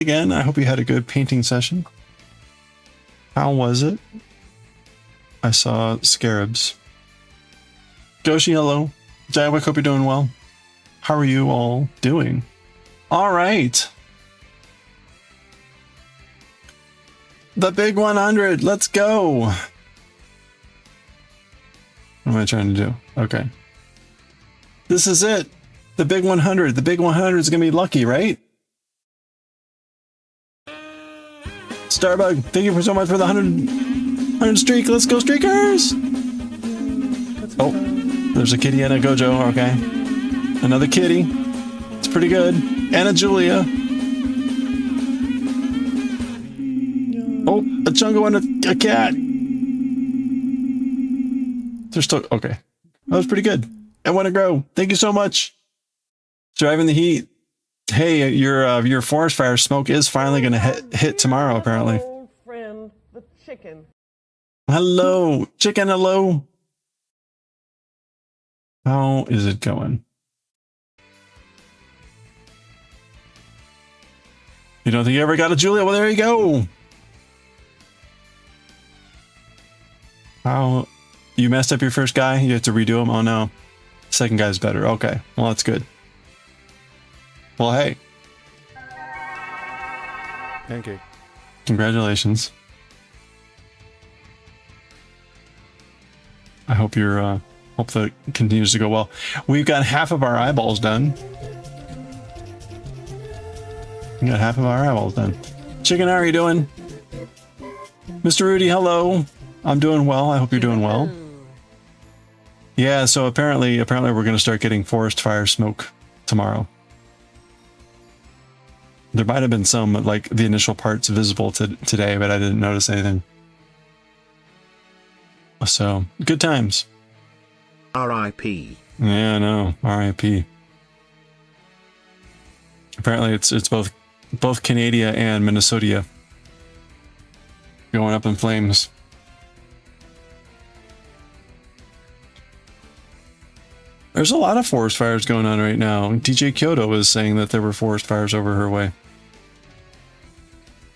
Again, I hope you had a good painting session. How was it? I saw scarabs. Goshi, hello. Jaiwick, hope you're doing well. How are you all doing? All right. The big 100. Let's go. What am I trying to do? Okay. This is it. The big 100. The big 100 is going to be lucky, right? Starbug, thank you so much for the 100 streak. Let's go, streakers! Oh, there's a kitty and a Gojo. Okay. Another kitty. It's pretty good. And a Julia. Oh, a Chungo and a cat. They're still... Okay. That was pretty good. I want to grow. Thank you so much. Surviving the heat. Hey, your forest fire smoke is finally going to hit tomorrow, apparently. Old friend, the chicken. Hello, chicken, hello. How is it going? You don't think you ever got a Julia? Well, there you go. How? You messed up your first guy? You have to redo him? Oh, no. Second guy's better. Okay. Well, that's good. Well, hey. Pancake. Congratulations. I hope you're, hope that continues to go well. We've got half of our eyeballs done. We got half of our eyeballs done. Chicken, how are you doing? Mr. Rudy, hello. I'm doing well. I hope you're doing well. Yeah, so apparently we're going to start getting forest fire smoke tomorrow. There might have been some, like, the initial parts visible today, but I didn't notice anything. So, good times. R.I.P. Yeah, I know. R.I.P. Apparently it's both Canada and Minnesota going up in flames. There's a lot of forest fires going on right now. DJ Kyoto was saying that there were forest fires over her way.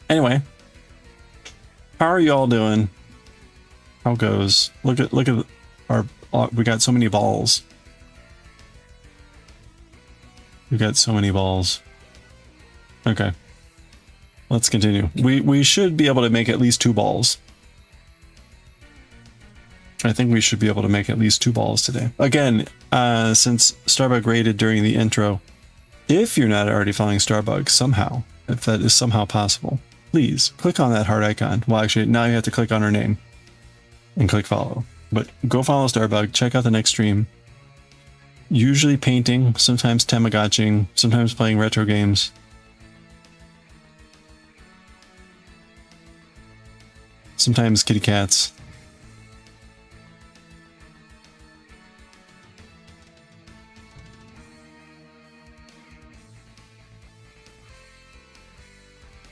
Anyway, how are you all doing? How goes? Look at our. We got so many balls. We got so many balls. Okay, let's continue. We should be able to make at least 2 balls. I think we should be able to make at least 2 balls today. Again, since Starbug rated during the intro, if you're not already following Starbug somehow, if that is somehow possible, please click on that heart icon. Well, actually, now you have to click on her name and click follow. But go follow Starbug, check out the next stream. Usually painting, sometimes Tamagotching, sometimes playing retro games. Sometimes kitty cats.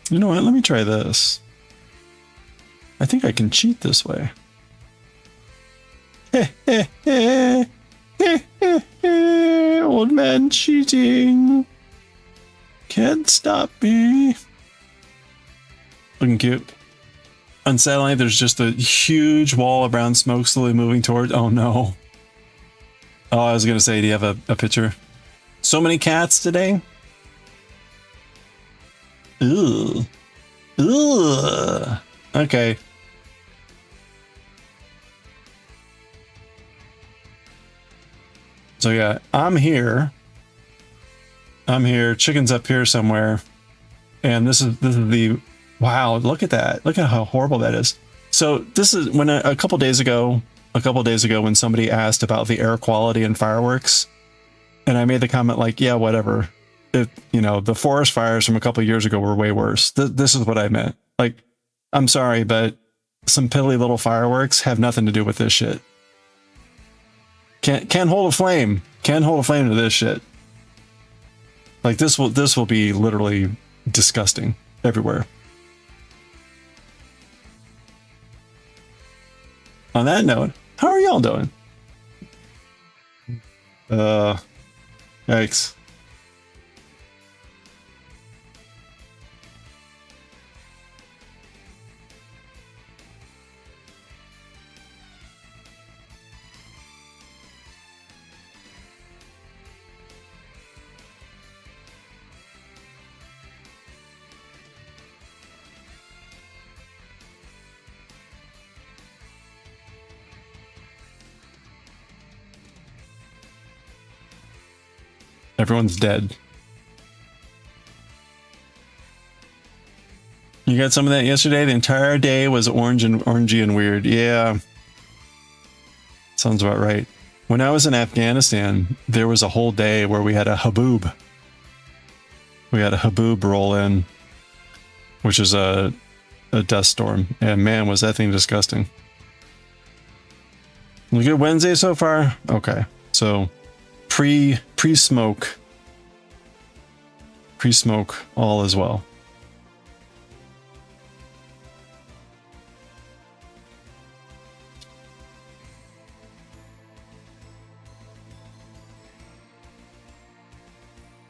You know what? Let me try this. I think I can cheat this way. Old man cheating. Can't stop me. Looking cute. On satellite, there's just a huge wall of brown smoke slowly moving toward. Oh no. Oh, I was gonna say, do you have a picture? So many cats today. Ugh. Ugh. Okay. So yeah, I'm here. Chicken's up here somewhere. And this is the... Wow, look at that. Look at how horrible that is. So this is when a couple days ago when somebody asked about the air quality in fireworks. And I made the comment like, yeah, whatever. You know, the forest fires from a couple years ago were way worse. This is what I meant. Like, I'm sorry, but some piddly little fireworks have nothing to do with this shit. Can't hold a flame. Can't hold a flame to this shit. Like, this will be literally disgusting everywhere. On that note, how are y'all doing? Yikes. Everyone's dead. You got some of that yesterday? The entire day was orangey and weird. Yeah. Sounds about right. When I was in Afghanistan, there was a whole day where we had a haboob. We had a haboob roll in, which is a dust storm. And man, was that thing disgusting. We good Wednesday so far? Okay. So pre-smoke all as well.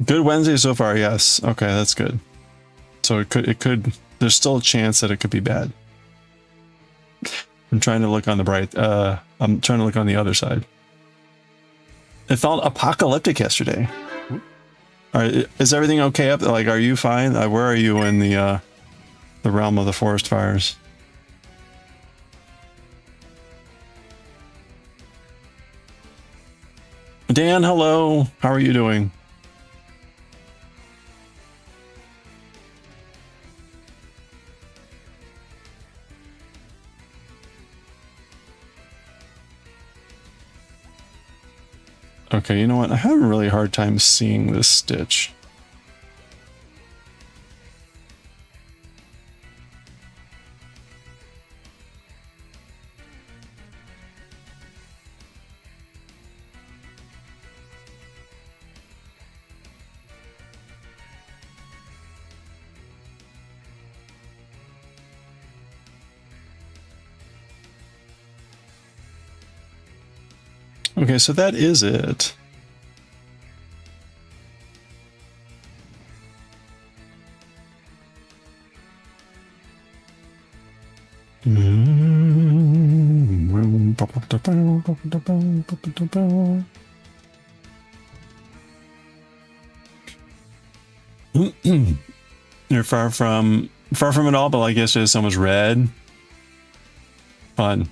Good Wednesday so far, yes. Okay, that's good. So it could there's still a chance that it could be bad. I'm trying to look on the bright I'm trying to look on the other side. It felt apocalyptic yesterday. All right, is everything okay up? Like, are you fine? Where are you in the realm of the forest fires? Dan, hello. How are you doing? Okay, you know what? I have a really hard time seeing this stitch. Okay, so that is it. You're far from it all, but like yesterday, sun was red. Fun.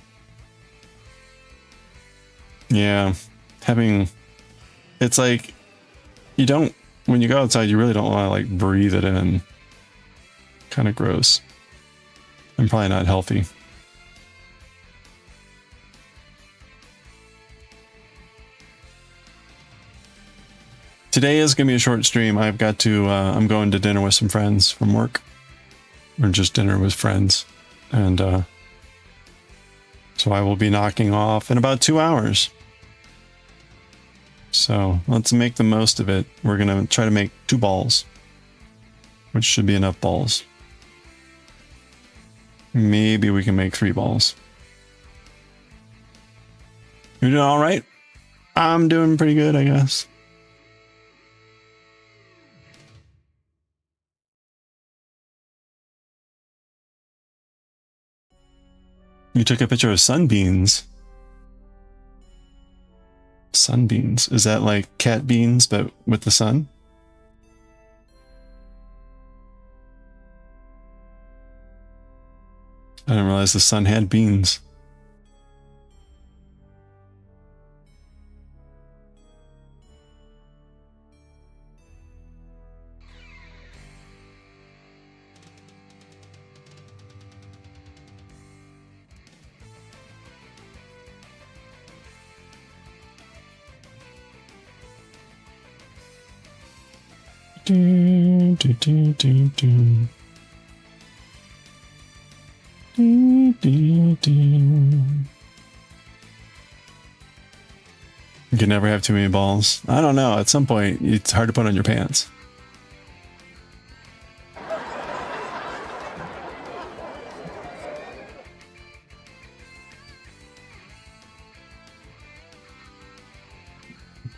Yeah, it's like you don't, when you go outside, you really don't want to like breathe it in. Kind of gross. And probably not healthy. Today is going to be a short stream. I've got to, I'm going to dinner with some friends from work. Or just dinner with friends. And so I will be knocking off in about 2 hours. So let's make the most of it. We're going to try to make 2 balls. Which should be enough balls. Maybe we can make 3 balls. You're doing all right? I'm doing pretty good, I guess. You took a picture of sunbeans. Sunbeans. Is that like cat beans, but with the sun? I didn't realize the sun had beans. Do, do, do, do, do. Do, do, do. You can never have too many balls. I don't know. At some point, it's hard to put on your pants.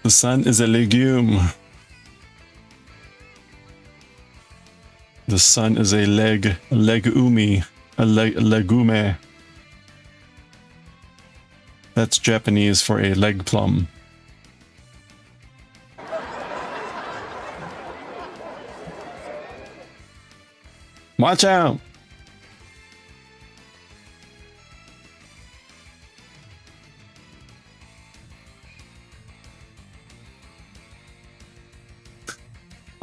The sun is a legume. The sun is a legume. A legume. That's Japanese for a leg plum. Watch out!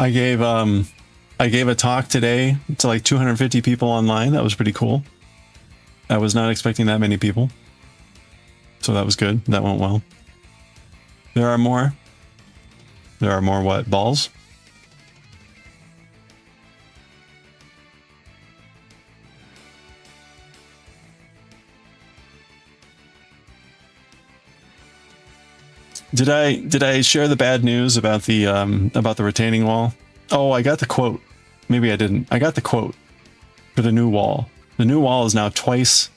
I gave a talk today to like 250 people online. That was pretty cool. I was not expecting that many people. So that was good. That went well. There are more. There are more what? Balls? Did I share the bad news about the retaining wall? Oh, I got the quote. Maybe I didn't. I got the quote for the new wall. The new wall is now twice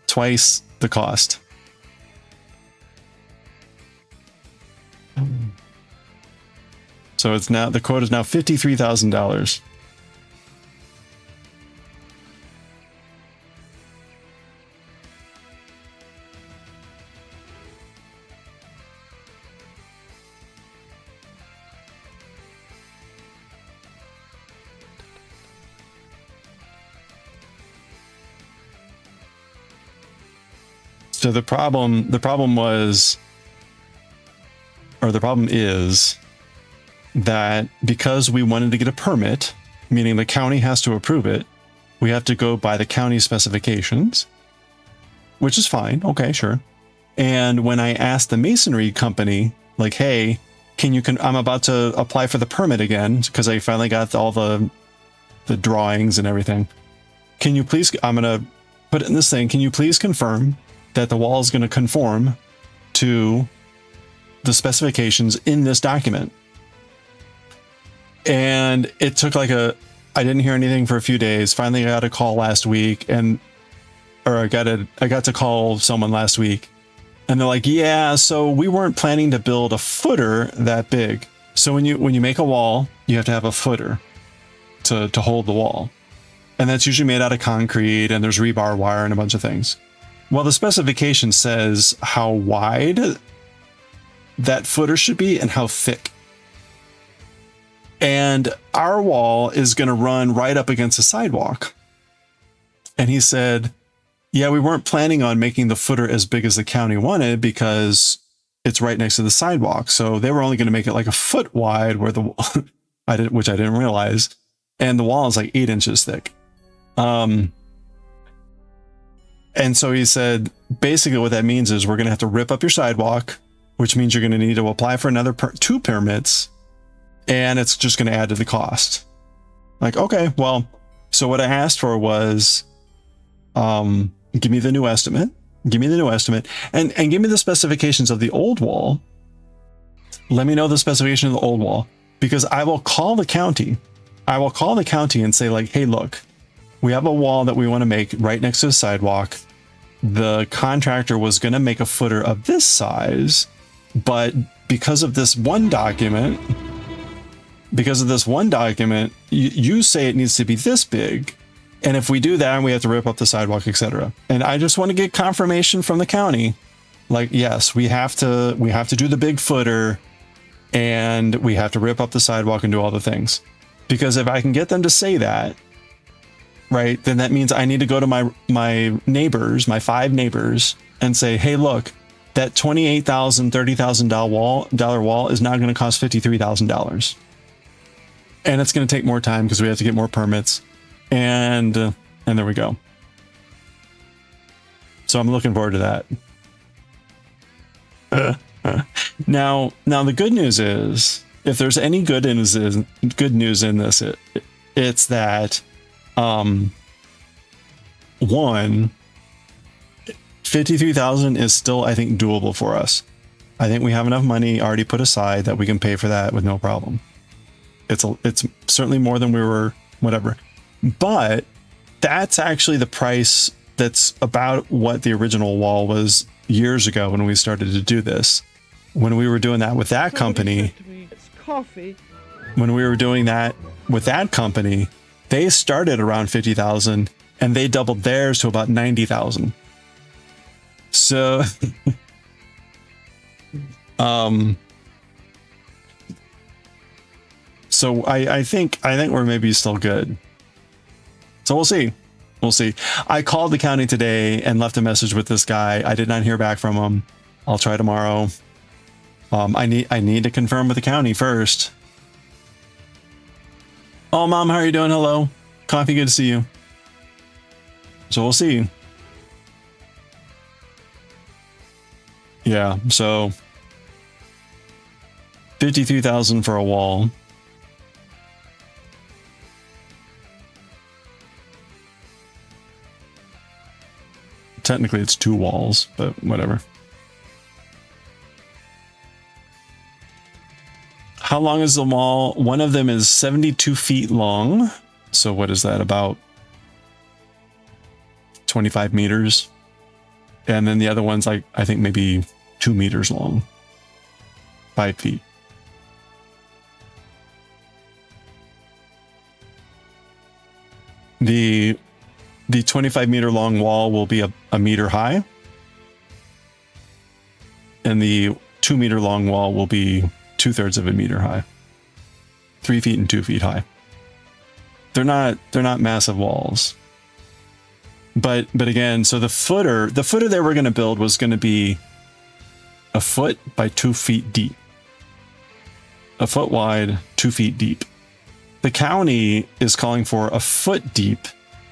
the cost. So it's now, the quote is now $53,000. So the problem is that because we wanted to get a permit, meaning the county has to approve it, we have to go by the county specifications, which is fine. Okay, sure. And when I asked the masonry company, like, hey, I'm about to apply for the permit again because I finally got all the drawings and everything. Can you please, I'm going to put it in this thing. Can you please confirm that the wall is going to conform to the specifications in this document? And it took I didn't hear anything for a few days. Finally, I got a call last week I got to call someone last week and they're like, yeah, so we weren't planning to build a footer that big. So when you make a wall, you have to have a footer to hold the wall. And that's usually made out of concrete and there's rebar wire and a bunch of things. Well, the specification says how wide that footer should be and how thick. And our wall is going to run right up against a sidewalk. And he said, yeah, we weren't planning on making the footer as big as the county wanted because it's right next to the sidewalk. So they were only going to make it like a foot wide where which I didn't realize. And the wall is like 8 inches thick. And so he said, basically what that means is we're going to have to rip up your sidewalk, which means you're going to need to apply for another 2 permits, and it's just going to add to the cost. Like, okay, well, so what I asked for was, give me the new estimate, and give me the specifications of the old wall. Let me know the specification of the old wall, because I will call the county. And say like, hey, look, we have a wall that we want to make right next to the sidewalk. The contractor was going to make a footer of this size, but because of this one document, you say it needs to be this big. And if we do that, we have to rip up the sidewalk, etc. And I just want to get confirmation from the county. Like, yes, we have to do the big footer and we have to rip up the sidewalk and do all the things. Because if I can get them to say that, right, then that means I need to go to my neighbors, my 5 neighbors, and say, hey, look, that $28,000, $30,000 wall is now going to cost $53,000. And it's going to take more time because we have to get more permits. And there we go. So I'm looking forward to that. Now the good news is, if there's any good news in this, it's that, one, 53,000 is still, I think, doable for us. I think we have enough money already put aside that we can pay for that with no problem. It's certainly more than we were, whatever. But that's actually the price that's about what the original wall was years ago when we started to do this. When we were doing that with that company, It's coffee. when we were doing that with that company, they started around 50,000 and they doubled theirs to about 90,000. So, so I think we're maybe still good. So we'll see. We'll see. I called the county today and left a message with this guy. I did not hear back from him. I'll try tomorrow. I need to confirm with the county first. Oh, Mom, how are you doing? Hello. Coffee, good to see you. So we'll see. Yeah, so 53,000 for a wall. Technically it's 2 walls, but whatever. How long is the wall? One of them is 72 feet long. So what is that, about 25 meters? And then the other one's like, I think maybe 2 meters long. 5 feet. The 25 meter long wall will be a meter high. And the 2 meter long wall will be 2/3 of a meter high. 3 feet and 2 feet high. They're not massive walls. But again, so the footer they were going to build was going to be a foot by 2 feet deep. A foot wide, 2 feet deep. The county is calling for a foot deep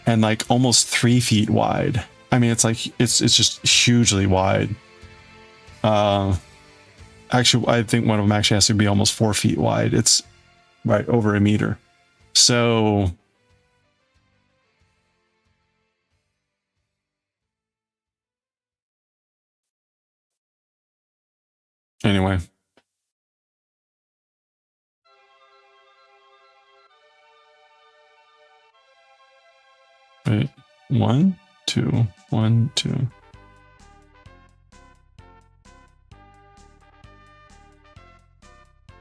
and like almost 3 feet wide. I mean, it's like, it's just hugely wide. Actually, I think one of them actually has to be almost 4 feet wide. It's right over a meter. So anyway. Wait, 1, 2, 1, 2.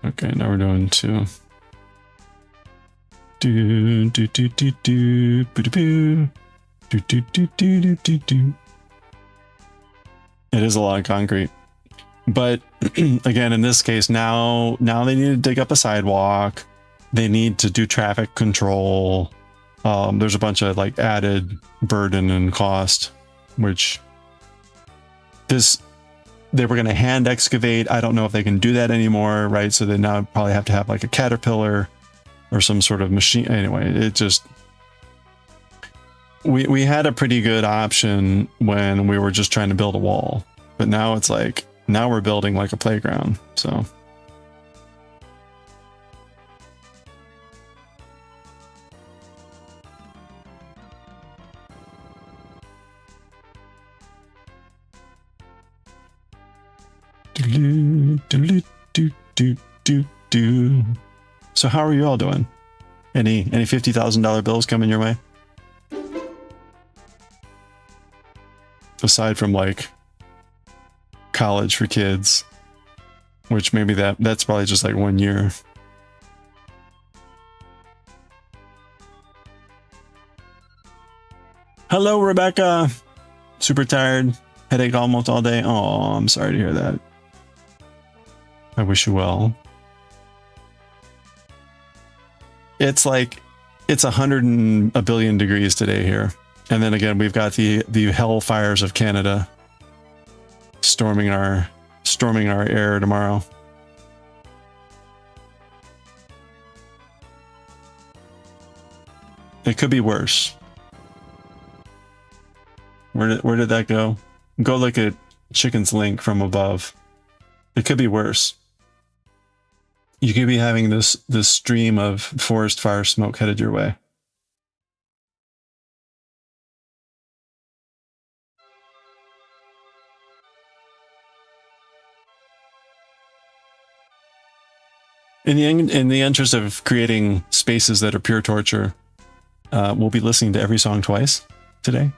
Okay, now we're doing 2. Do do do do do boo boo do do do do do do do. It is a lot of concrete, but again, in this case, now they need to dig up a sidewalk. They need to do traffic control. There's a bunch of like added burden and cost, which they were going to hand excavate. I don't know if they can do that anymore, right? So they now probably have to have like a caterpillar or some sort of machine. Anyway, it just, we had a pretty good option when we were just trying to build a wall, but now it's like, now we're building like a playground. So so how are you all doing? Any $50,000 bills coming your way? Aside from like college for kids, which maybe that's probably just like 1 year. Hello, Rebecca. Super tired. Headache almost all day. Oh, I'm sorry to hear that. I wish you well. It's like, it's 100 and a billion degrees today here. And then again, we've got the hellfires of Canada storming our air tomorrow. It could be worse. Where did that go? Go look at Chicken's link from above. It could be worse. You could be having this stream of forest fire smoke headed your way. In the interest of creating spaces that are pure torture, we'll be listening to every song twice today.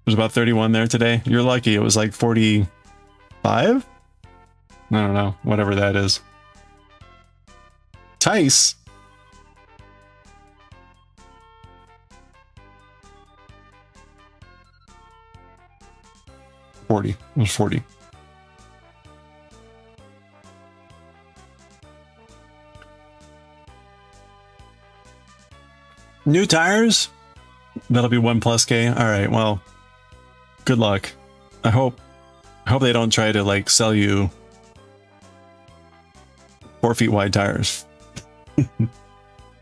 There's about 31 there today. You're lucky. It was like 45? I don't know. Whatever that is. Tice. It was 40. New tires? That'll be 1+K. All right, well, good luck. I hope hope they don't try to like sell you 4 feet wide tires.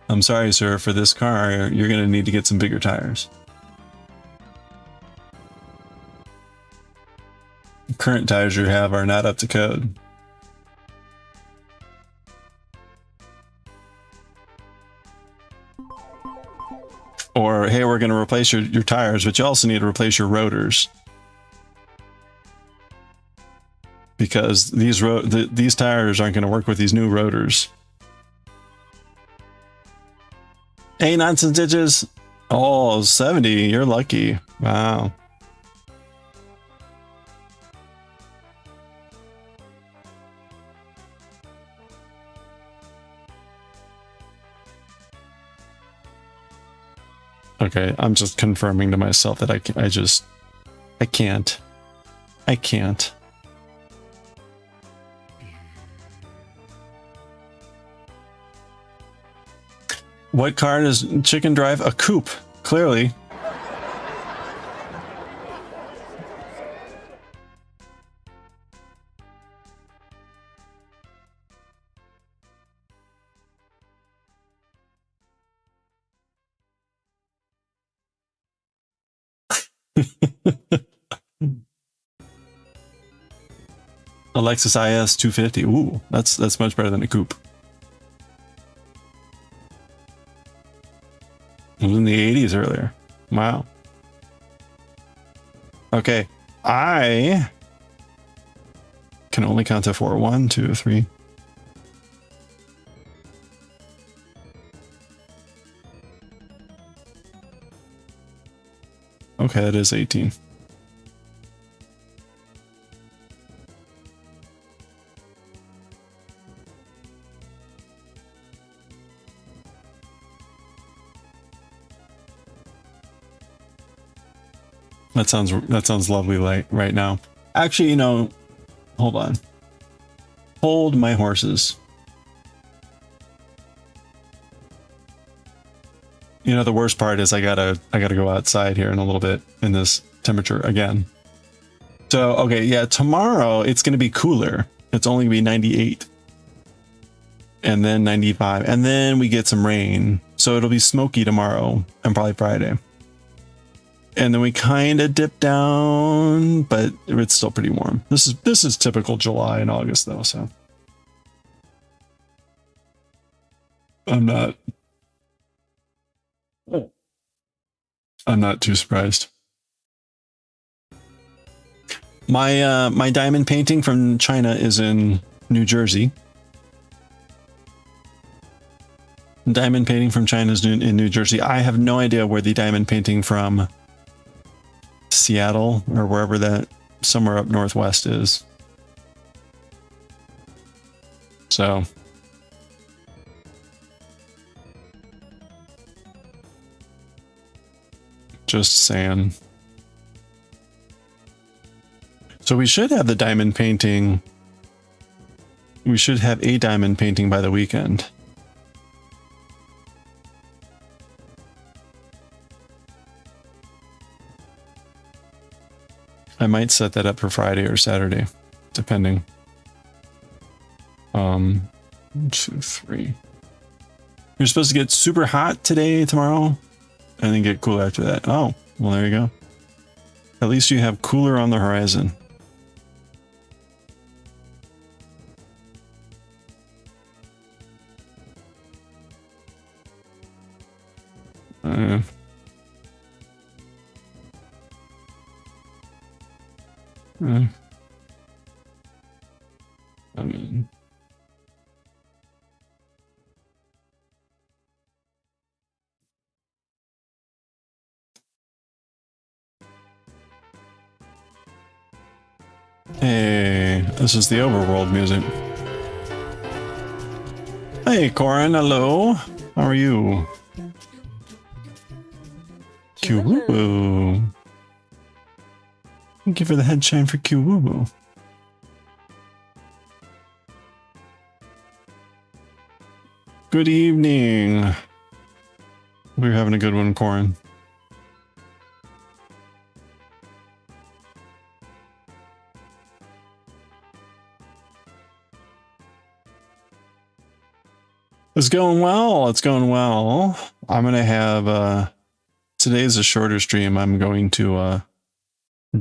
I'm sorry, sir, for this car, you're going to need to get some bigger tires. The current tires you have are not up to code. Or, hey, we're going to replace your tires, but you also need to replace your rotors. Because these tires aren't going to work with these new rotors. Hey, nonsense ditches. Oh, 70. You're lucky. Wow. Okay, I'm just confirming to myself that I can't. I can't. What car does Chicken drive? A coupe, clearly. A Lexus IS 250. Ooh, that's much better than a coupe. It was in the 80s earlier. Wow. Okay, I can only count to 4. 1, 2, 3. Okay, that is 18. That sounds lovely right now. Actually, you know, hold on. Hold my horses. You know, the worst part is I gotta go outside here in a little bit in this temperature again. So, okay, yeah, tomorrow it's gonna be cooler. It's only gonna be 98. And then 95. And then we get some rain. So it'll be smoky tomorrow and probably Friday. And then we kind of dip down, but it's still pretty warm. This is typical July and August though, so I'm not too surprised. My diamond painting from China is in New Jersey. Diamond painting from China is in New Jersey. I have no idea where the diamond painting from Seattle or wherever that somewhere up northwest is. So just saying. So we should have the diamond painting. We should have a diamond painting by the weekend. I might set that up for Friday or Saturday, depending. 1, 2, 3. You're supposed to get super hot today, tomorrow, and then get cooler after that. Oh, well, there you go. At least you have cooler on the horizon. I mean, hey, this is the overworld music. Hey, Corin, hello. How are you? Q-woo-woo. Thank you for the headshine for Q-woo-woo. Good evening. We're having a good one, Corin. It's going well. It's going well. I'm going to have, today's a shorter stream. I'm going to,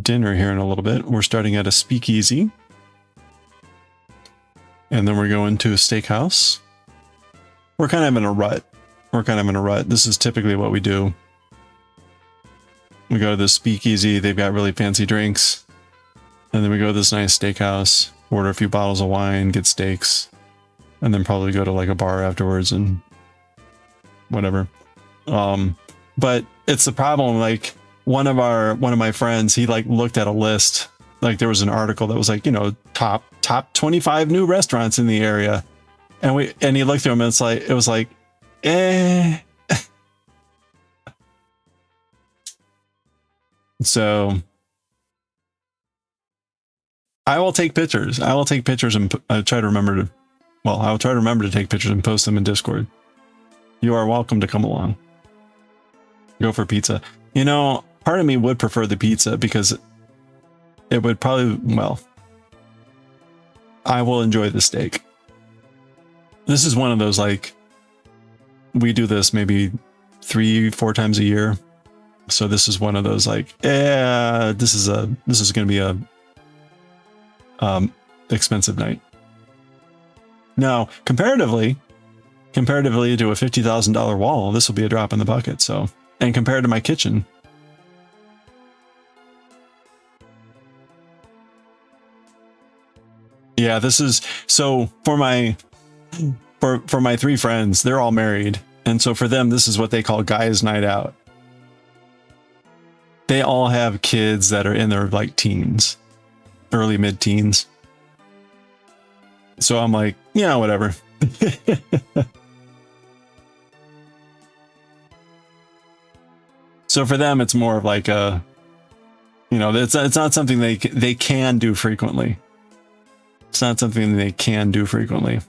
dinner here in a little bit. We're starting at a speakeasy. And then we're going to a steakhouse. We're kind of in a rut. This is typically what we do. We go to the speakeasy. They've got really fancy drinks. And then we go to this nice steakhouse, order a few bottles of wine, get steaks, and then probably go to like a bar afterwards and whatever. But it's the problem. Like one of my friends, he like looked at a list. Like there was an article that was like, you know, top 25 new restaurants in the area. And he looked through them and it was like, eh. So I will take pictures. I will take pictures and I'll try to remember to take pictures and post them in Discord. You are welcome to come along. Go for pizza. You know, part of me would prefer the pizza because it would probably, well, I will enjoy the steak. This is one of those, like, we do this maybe 3-4 times a year. So this is one of those like, this is going to be a expensive night. Now, comparatively to a $50,000 wall, this will be a drop in the bucket. So, and compared to my kitchen, yeah, this is so for my 3 friends, they're all married, and so for them, this is what they call guys' night out. They all have kids that are in their like teens, early mid-teens. So I'm like, yeah, whatever. So for them, it's more of like a, you know, it's not something they can do frequently. It's not something they can do frequently.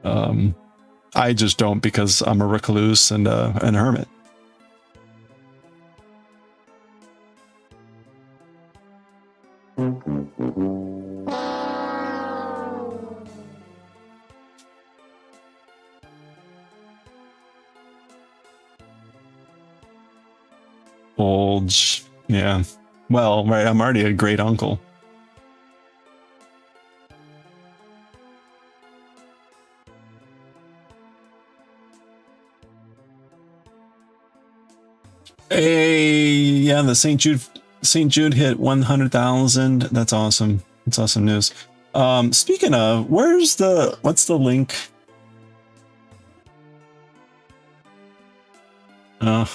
I just don't because I'm a recluse and a hermit. Old, yeah. Well, right, I'm already a great uncle. Hey, yeah, the St. Jude hit 100,000. That's awesome. That's awesome news. Speaking of, what's the link?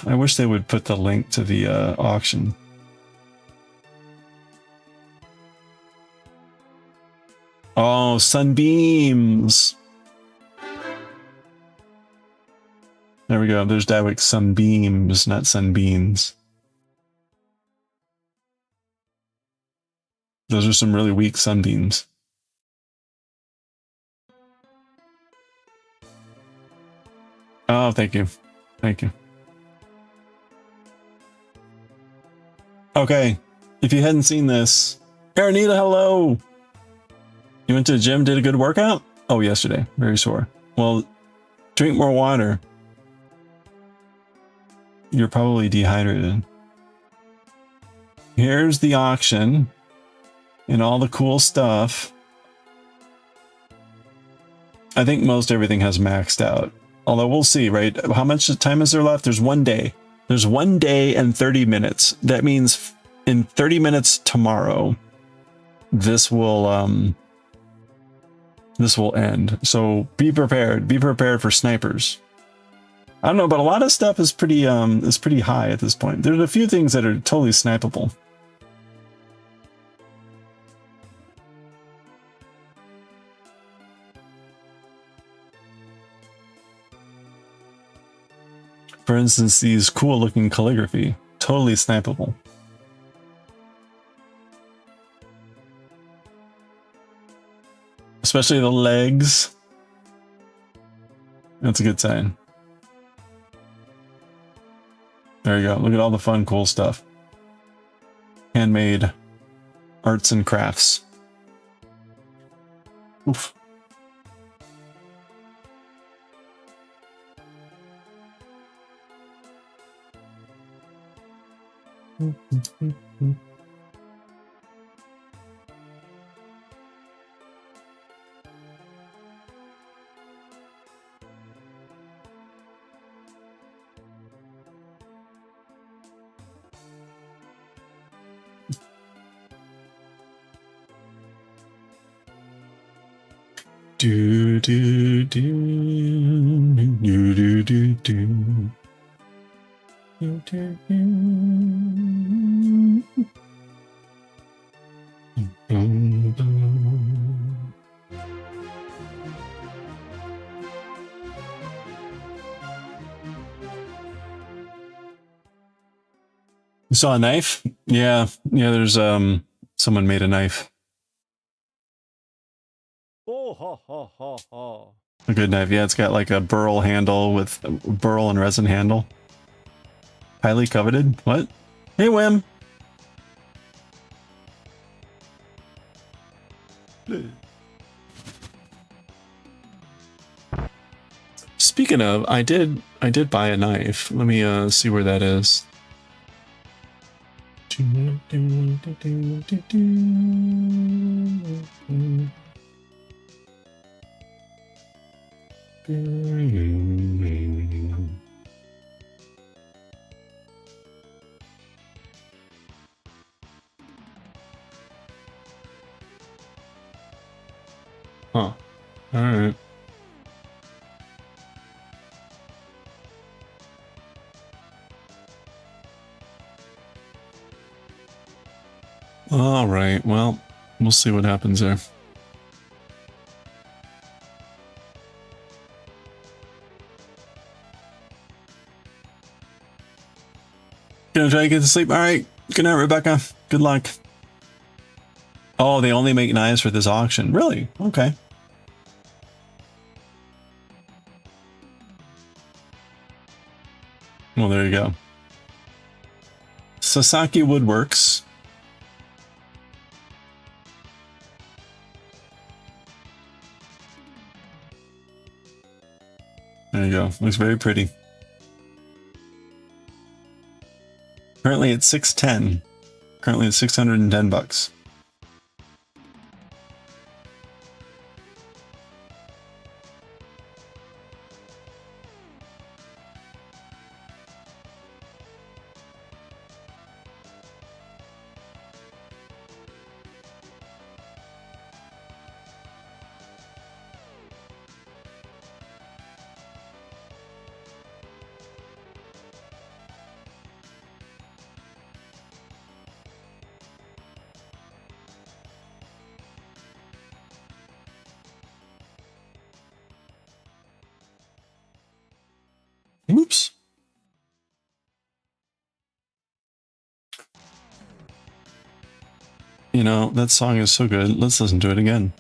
I wish they would put the link to the auction. Oh, sunbeams. There we go. There's Dywick's sunbeams, not sunbeams. Those are some really weak sunbeams. Oh, thank you. Thank you. Okay, if you hadn't seen this, Aranita, hello. You went to the gym, did a good workout? Oh, yesterday. Very sore. Well, drink more water. You're probably dehydrated. Here's the auction and all the cool stuff. I think most everything has maxed out. Although we'll see, right? How much time is there left? There's 1 day. There's 1 day and 30 minutes. That means in 30 minutes tomorrow, this will end. So be prepared. Be prepared for snipers. I don't know, but a lot of stuff is pretty high at this point. There's a few things that are totally snipeable. For instance, these cool looking calligraphy, totally snipeable. Especially the legs. That's a good sign. There you go. Look at all the fun, cool stuff. Handmade arts and crafts. Oof. Do do do do do do do. Do, do, do. Boom, boom. You saw a knife? Yeah, there's someone made a knife. Oh, ha, ha, ha, ha. A good knife. Yeah, it's got like a burl handle with a burl and resin handle. Highly coveted. What? Hey, Wim. Speaking of, I did buy a knife. Let me see where that is. Huh. Alright. Alright, well, we'll see what happens there. Gonna try to get to sleep. Alright, good night, Rebecca. Good luck. Oh, they only make knives for this auction. Really? Okay. Well, there you go. Sasaki Woodworks. There you go. Looks very pretty. Currently at 610. Currently at 610 bucks. Oops. You know, that song is so good. Let's listen to it again.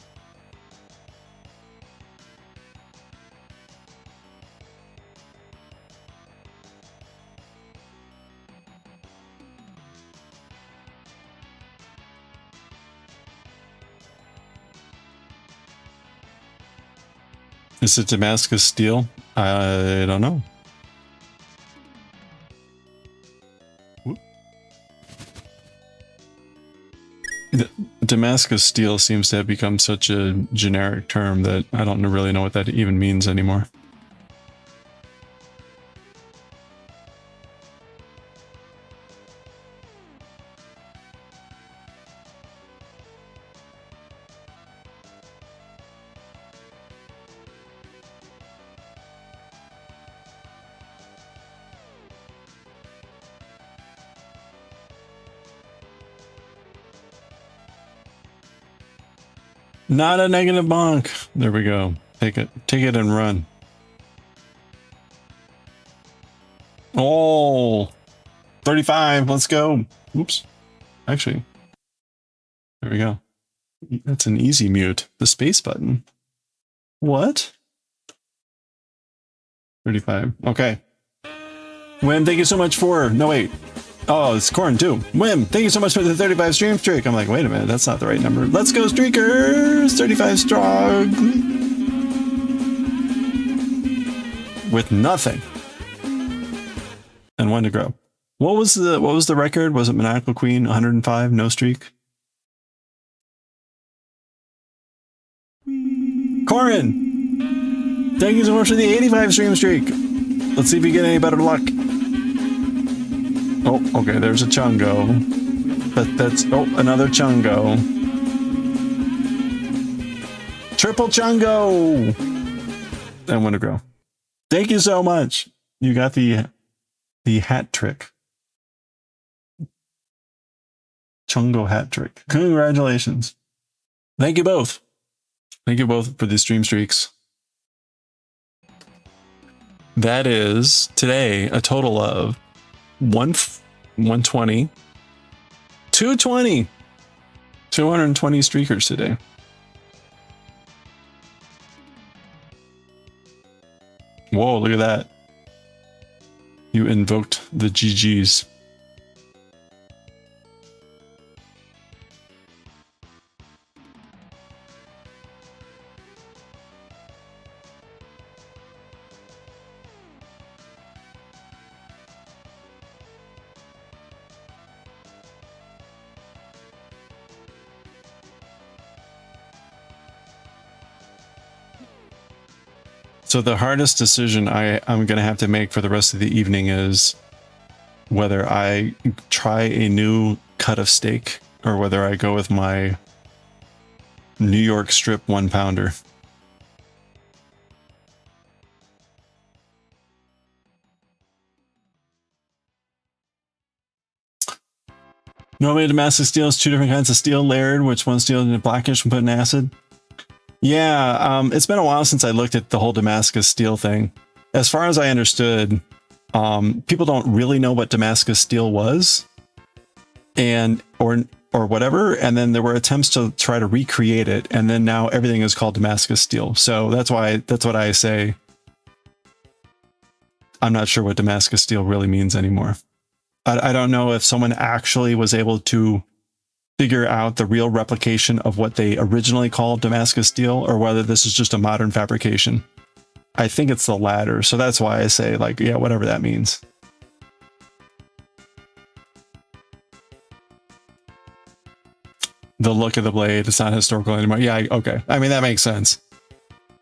Is it Damascus steel? I don't know. Damascus steel seems to have become such a generic term that I don't really know what that even means anymore. Not a negative bonk. There we go. Take it and run. Oh, 35. Let's go. Oops. Actually, there we go. That's an easy mute. The space button. What? 35. Okay. Wim, thank you so much for... No, wait. Oh, it's Corn too. Wim, thank you so much for the 35 stream streak. I'm like, wait a minute, that's not the right number. Let's go, streakers! 35 strong. With nothing. And one to grow. What was the record? Was it Maniacal Queen 105 no streak? Corin, thank you so much for the 85 stream streak. Let's see if we get any better luck. Oh, okay, there's a Chungo. That's another Chungo. Triple Chungo. And Winter Grow. Thank you so much. You got the hat trick. Chungo hat trick. Congratulations. Thank you both. Thank you both for the stream streaks. That is today a total of 120, 220, 220 streakers today. Whoa, look at that. You invoked the GGs. So the hardest decision I'm going to have to make for the rest of the evening is whether I try a new cut of steak or whether I go with my New York strip 1-pounder. Normally Damascus steel is 2 different kinds of steel layered, which one steel is blackish and put in acid. Yeah, it's been a while since I looked at the whole Damascus steel thing. As far as I understood, people don't really know what Damascus steel was, and or whatever. And then there were attempts to try to recreate it, and then now everything is called Damascus steel. So that's what I say. I'm not sure what Damascus steel really means anymore. I don't know if someone actually was able to figure out the real replication of what they originally called Damascus steel, or whether this is just a modern fabrication. I think it's the latter, so that's why I say, like, yeah, whatever that means. The look of the blade, it's not historical anymore. Yeah, okay. I mean, that makes sense.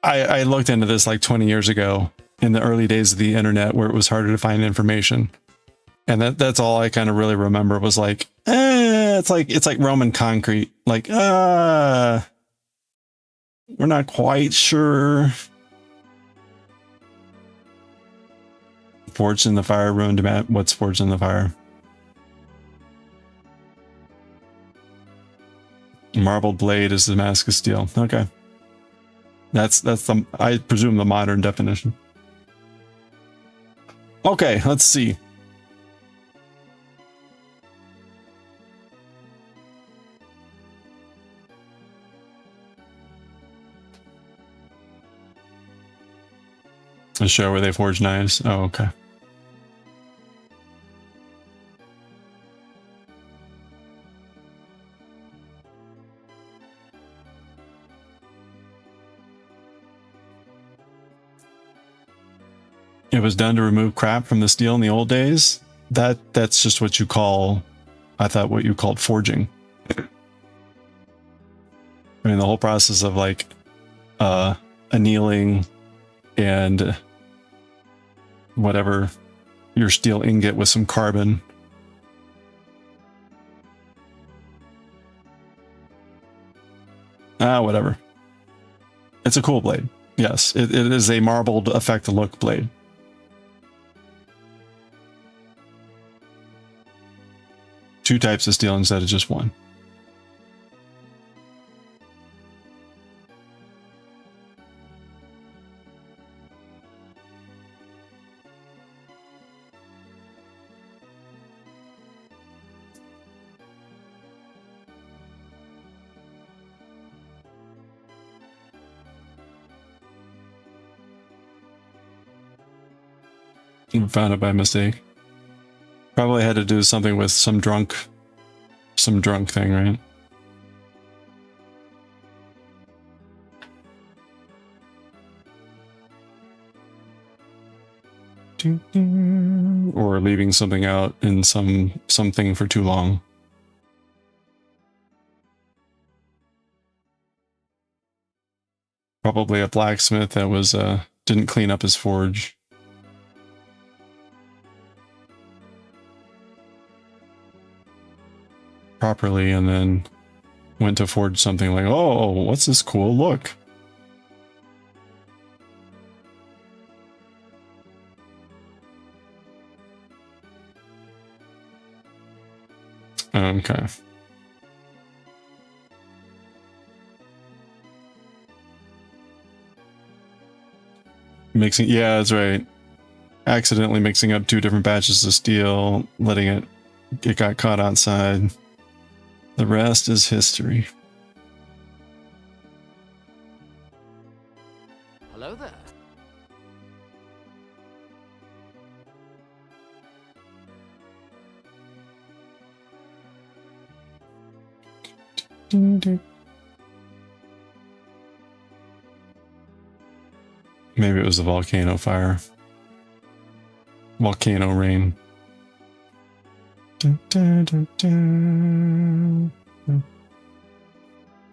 I looked into this like 20 years ago in the early days of the internet where it was harder to find information. And that's all I kind of really remember was like, it's like Roman concrete. Like, we're not quite sure. Forged in the fire, ruined. What's forged in the fire? Marbled blade is Damascus steel. Okay, that's the, I presume, the modern definition. Okay, let's see. A show where they forge knives. Oh, okay. It was done to remove crap from the steel in the old days. That's just what you call, I thought, what you called forging. I mean, the whole process of like annealing and whatever, your steel ingot with some carbon. Whatever. It's a cool blade. Yes, it is a marbled effect look blade. Two types of steel instead of just one. You found it by mistake. Probably had to do something with some drunk thing, right? Or leaving something out in something for too long. Probably a blacksmith that was didn't clean up his forge. Properly, and then went to forge something like, oh, what's this cool look? Okay. Mixing, yeah, that's right. Accidentally mixing up 2 different batches of steel, letting it got caught outside. The rest is history. Hello there. Maybe it was the volcano fire. Volcano rain. You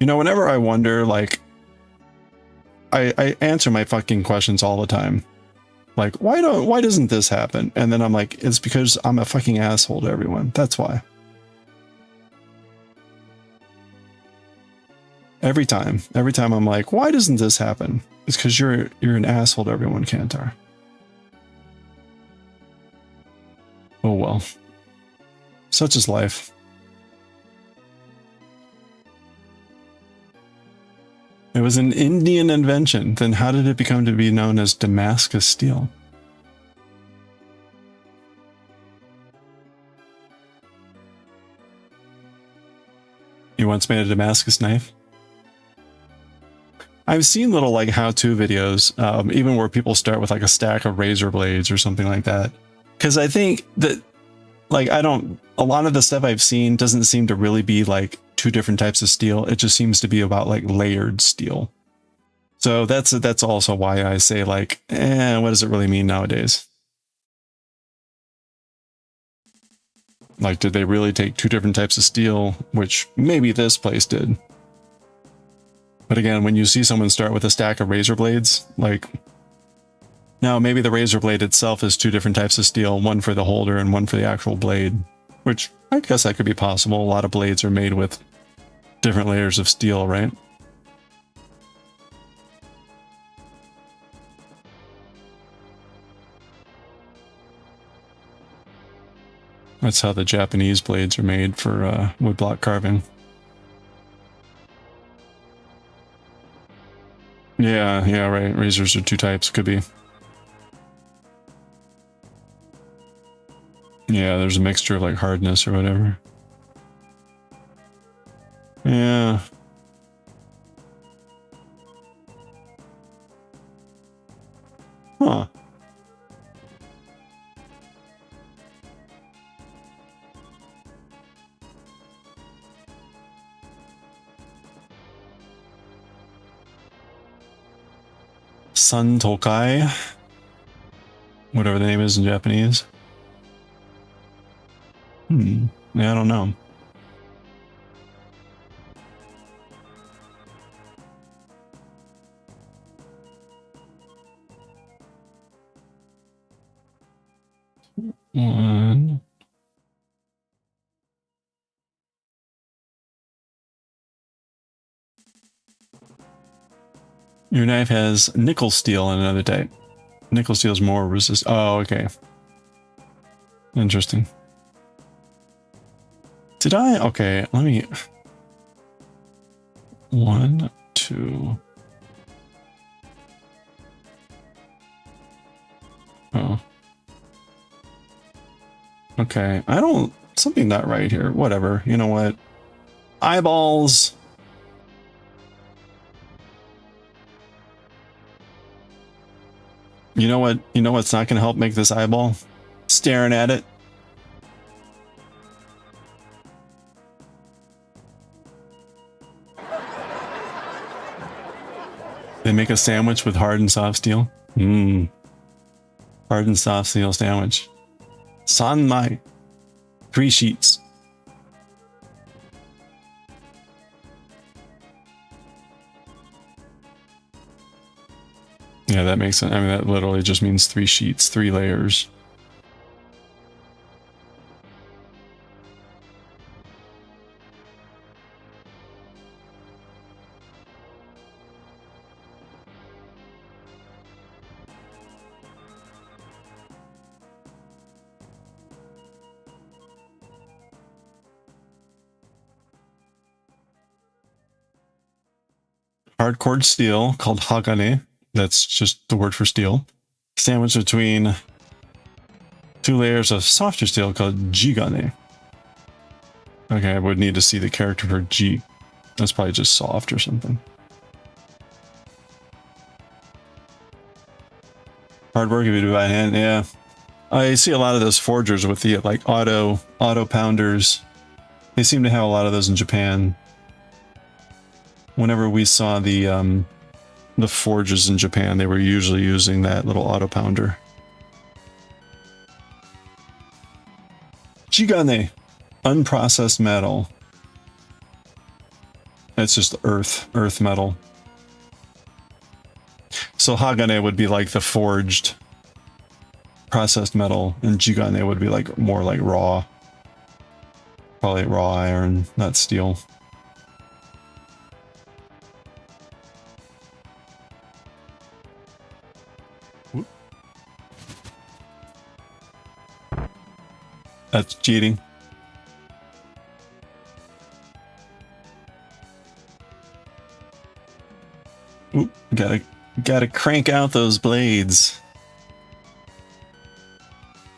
know, whenever I wonder, like, I answer my fucking questions all the time. Like, why doesn't this happen? And then I'm like, it's because I'm a fucking asshole to everyone. That's why. Every time I'm like, why doesn't this happen? It's because you're an asshole to everyone, Kantar. Oh well. Such is life. It was an Indian invention. Then how did it become to be known as Damascus steel? You once made a Damascus knife? I've seen little like how-to videos, even where people start with like a stack of razor blades or something like that. Because I think that, like, a lot of the stuff I've seen doesn't seem to really be like 2 different types of steel. It just seems to be about like layered steel. So that's also why I say like, what does it really mean nowadays? Like, did they really take 2 different types of steel? Which maybe this place did. But again, when you see someone start with a stack of razor blades, like, now maybe the razor blade itself is 2 different types of steel, one for the holder and one for the actual blade, which I guess that could be possible. A lot of blades are made with different layers of steel, right? That's how the Japanese blades are made for woodblock carving. Yeah, right. Razors are 2 types, could be. Yeah, there's a mixture of like hardness or whatever. Yeah. Huh. Sun Tokai, whatever the name is in Japanese. Yeah, I don't know. One. Your knife has nickel steel and another type. Nickel steel is more resistant. Oh, okay. Interesting. Did I? Okay, let me... 1, 2... Oh. Okay, I don't... Something not right here. Whatever. You know what? Eyeballs! You know what? You know what's not going to help make this eyeball? Staring at it. They make a sandwich with hard and soft steel. Hard and soft steel sandwich. Sanmai. 3 sheets. Yeah, that makes sense. I mean, that literally just means 3 sheets, 3 layers. Hardcore steel called Hagane. That's just the word for steel. Sandwiched between 2 layers of softer steel called Jigane. Okay, I would need to see the character for G. That's probably just soft or something. Hard work if you do it by hand, yeah. I see a lot of those forgers with the like auto pounders. They seem to have a lot of those in Japan. Whenever we saw the forges in Japan, they were usually using that little auto pounder. Jigane, unprocessed metal. It's just earth metal. So Hagane would be like the forged processed metal, and Jigane would be like more like raw. Probably raw iron, not steel. That's cheating. Oop, gotta crank out those blades.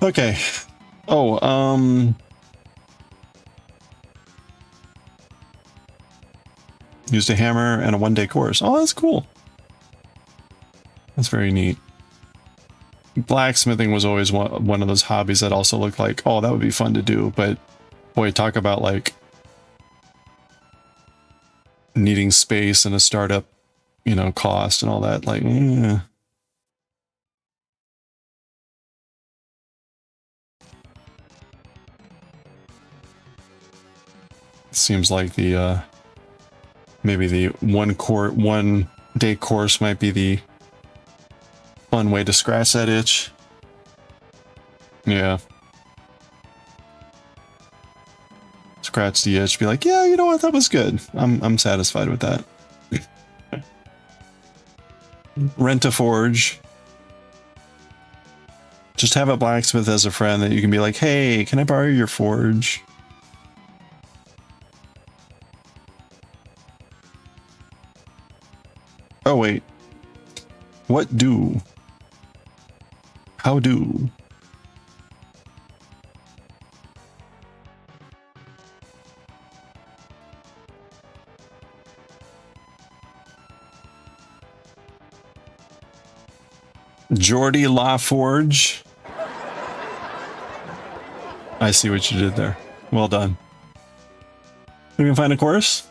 Okay. Oh, used a hammer and a 1-day course. Oh, that's cool. That's very neat. Blacksmithing was always one of those hobbies that also looked like, oh, that would be fun to do. But boy, talk about like needing space and a startup, you know, cost and all that. Like, seems like the maybe the 1-day course might be the fun way to scratch that itch. Yeah. Scratch the itch, be like, yeah, you know what, that was good. I'm satisfied with that. Rent a forge. Just have a blacksmith as a friend that you can be like, hey, can I borrow your forge? Oh wait. What do? How do? Geordie LaForge. I see what you did there. Well done. We can find a course.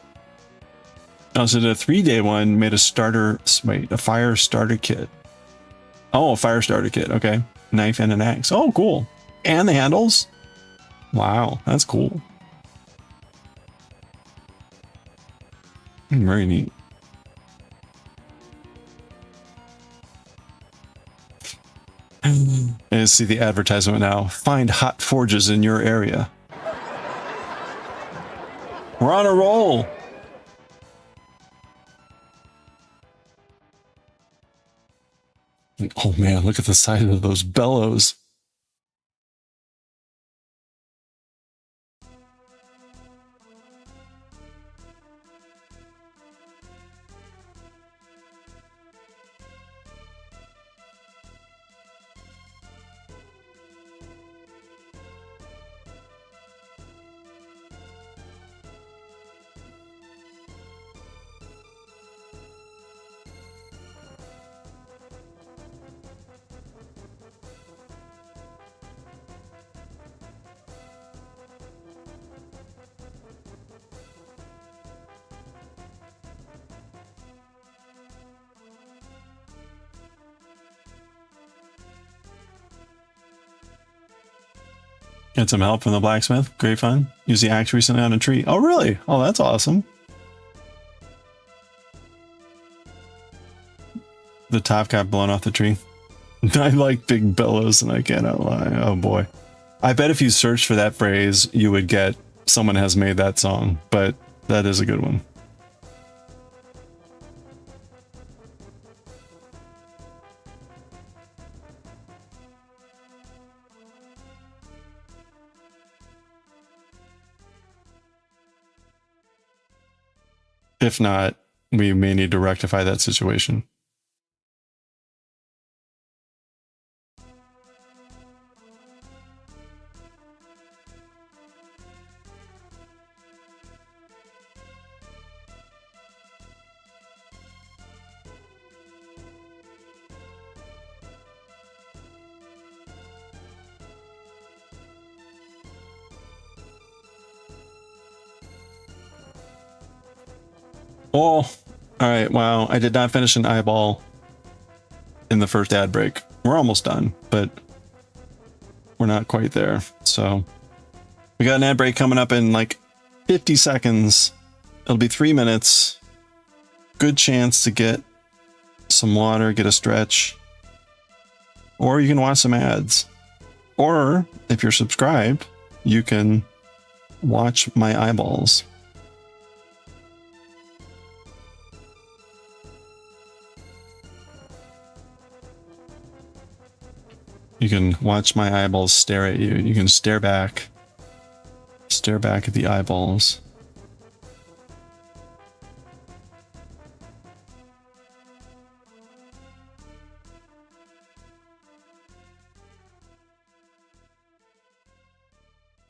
I also did a 3-day one, made a fire starter kit. Oh, a fire starter kit. Okay. Knife and an axe. Oh, cool. And the handles. Wow, that's cool. Very neat. And see the advertisement now. Find hot forges in your area. We're on a roll. Oh man, look at the size of those bellows. Get some help from the blacksmith. Great fun. Use the axe recently on a tree. Oh, really? Oh, that's awesome. The top got blown off the tree. I like big bellows and I cannot lie. Oh boy. I bet if you searched for that phrase, you would get someone has made that song, but that is a good one. If not, we may need to rectify that situation. Oh, all right. Wow. I did not finish an eyeball in the first ad break. We're almost done, but we're not quite there. So we got an ad break coming up in like 50 seconds. It'll be 3 minutes. Good chance to get some water, get a stretch, or you can watch some ads. Or if you're subscribed, you can watch my eyeballs. You can watch my eyeballs stare at you. You can stare back at the eyeballs.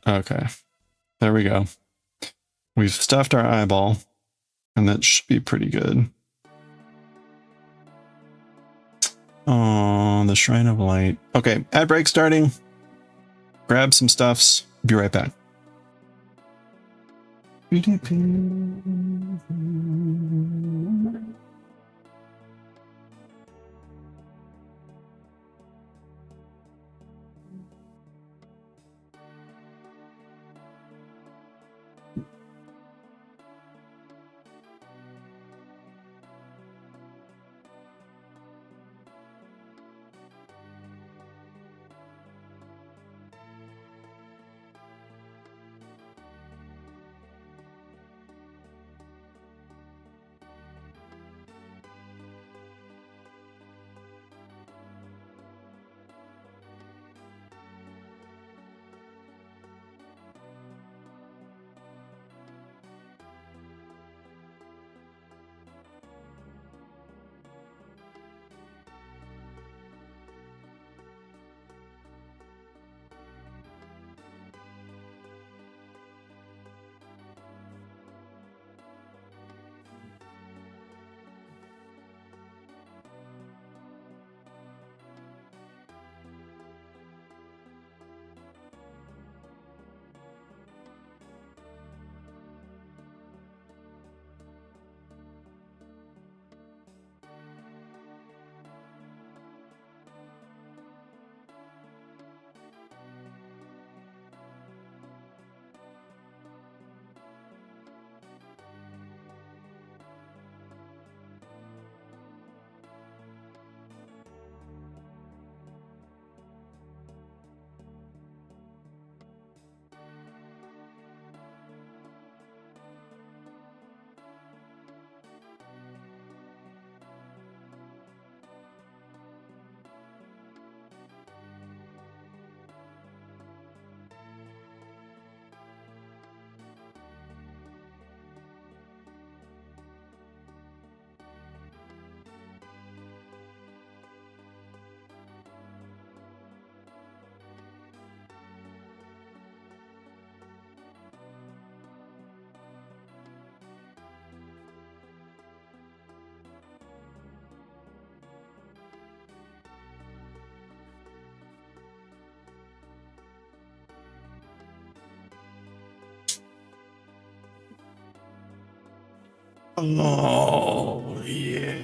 Okay, there we go. We've stuffed our eyeball, and that should be pretty good. Oh, the Shrine of Light. Okay, ad break starting. Grab some stuffs. Be right back. Oh, yeah.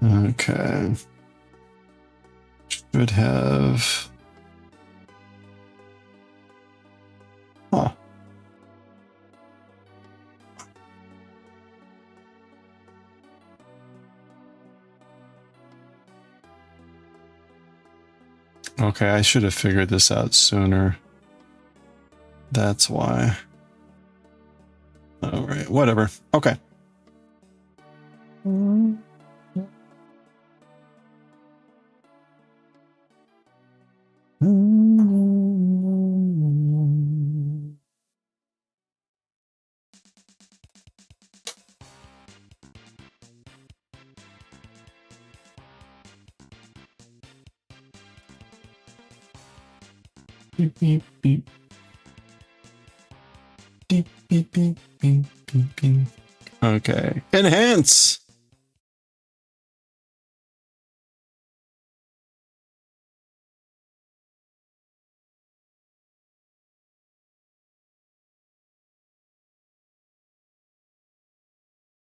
Okay. Should have. Huh. Okay, I should have figured this out sooner. That's why. All right, whatever. Okay. Beep, beep, beep. Beep, beep, beep, beep, beep, beep. Okay. Enhance!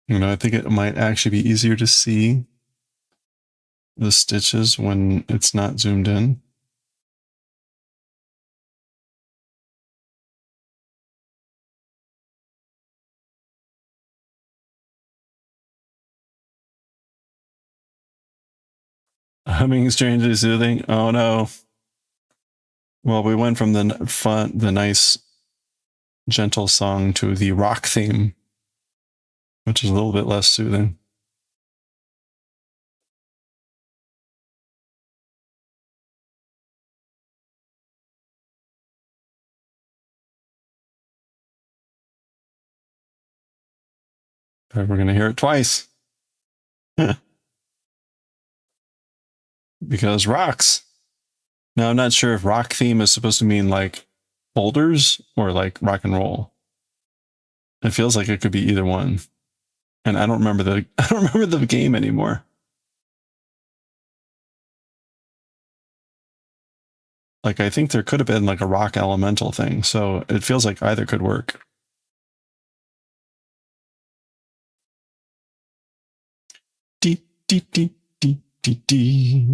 You know, I think it might actually be easier to see the stitches when it's not zoomed in. Humming strangely soothing. Oh no. Well, we went from the nice, gentle song to the rock theme, which is a little bit less soothing. But we're gonna hear it twice. Because rocks. Now I'm not sure if rock theme is supposed to mean like boulders or like rock and roll. It feels like it could be either one. And I don't remember the game anymore. Like I think there could have been like a rock elemental thing, so it feels like either could work. Deep, deep, deep, deep, Dee dee.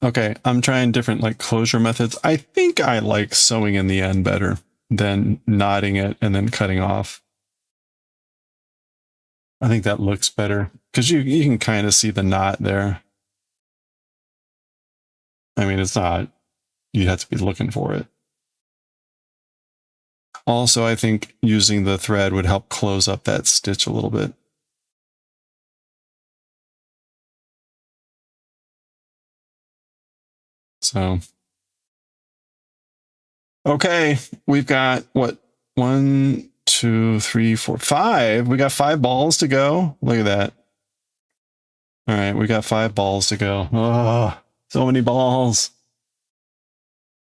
Okay, I'm trying different like closure methods. I think I like sewing in the end better than knotting it and then cutting off. I think that looks better because you can kind of see the knot there. I mean, it's not, you have to be looking for it. Also, I think using the thread would help close up that stitch a little bit. So, okay, we've got what? 1, 2, 3, 4, 5. We got 5 balls to go. Look at that. All right, we got 5 balls to go. Oh, so many balls.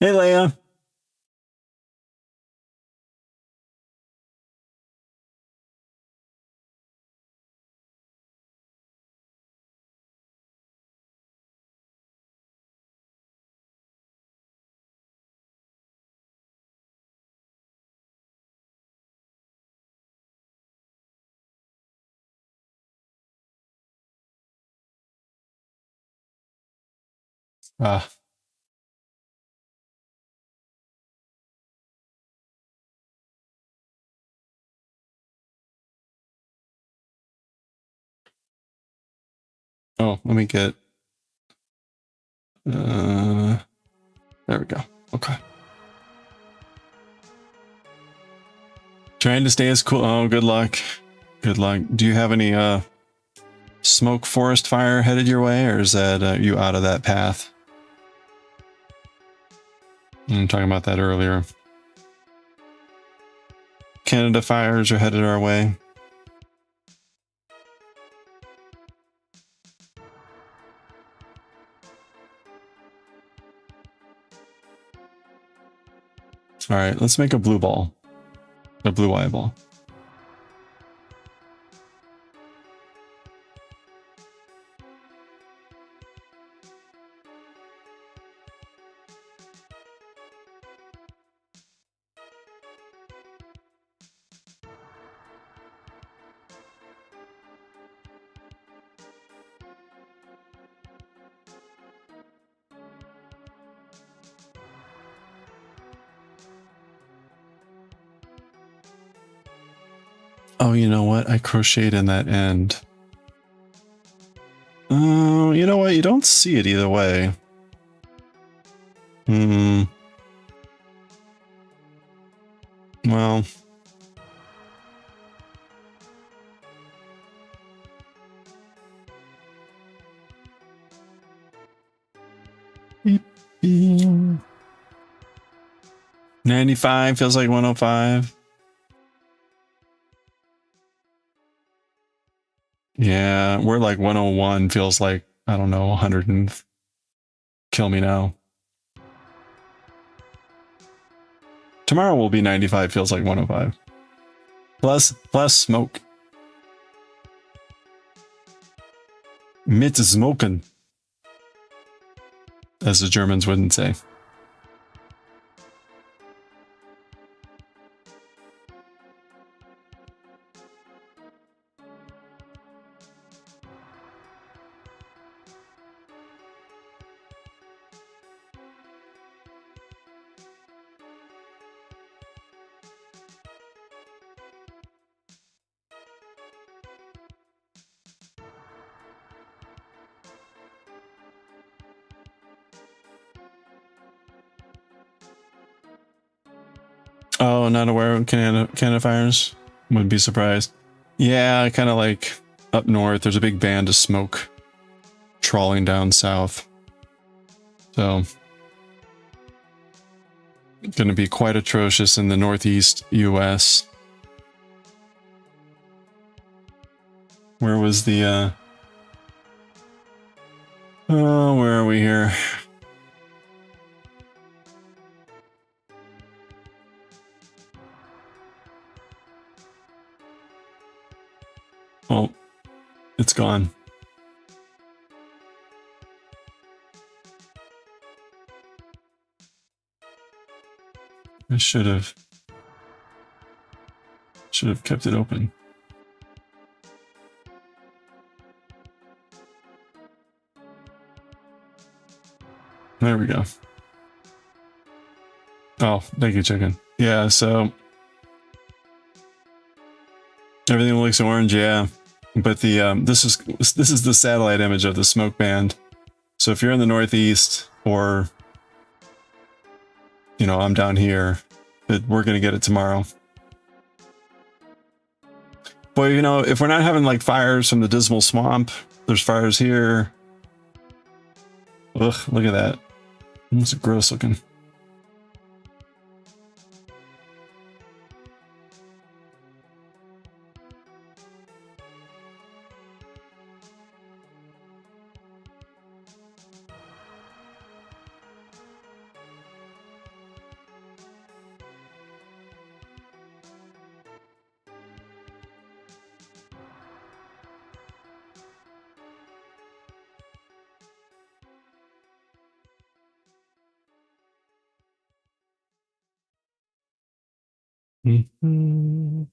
Hey, Leia. Ah. Oh, let me get. There we go. Okay. Trying to stay as cool. Oh, good luck. Good luck. Do you have any smoke forest fire headed your way, or is that you out of that path? I'm talking about that earlier. Canada fires are headed our way. All right, let's make a blue ball. A blue eyeball. Oh, you know what? I crocheted in that end. Oh, you know what? You don't see it either way. Well. Beep, beep. 95 feels like 105. Yeah, we're like 101 feels like, I don't know, 100 and kill me now. Tomorrow will be 95 feels like 105. Plus smoke. Mit smoken, as the Germans wouldn't say. Oh, not aware of Canada fires? Wouldn't be surprised. Yeah, kind of like up north, there's a big band of smoke trawling down south. So, going to be quite atrocious in the northeast US. Where was the, oh, where are we here? Oh, it's gone. I should have kept it open. There we go. Oh, thank you, chicken. Yeah, so everything looks orange, yeah. But the this is the satellite image of the smoke band. So if you're in the Northeast, or you know, I'm down here, we're gonna get it tomorrow. Boy, you know, if we're not having like fires from the Dismal Swamp, there's fires here. Ugh, look at that. It's gross looking. Mm-hmm.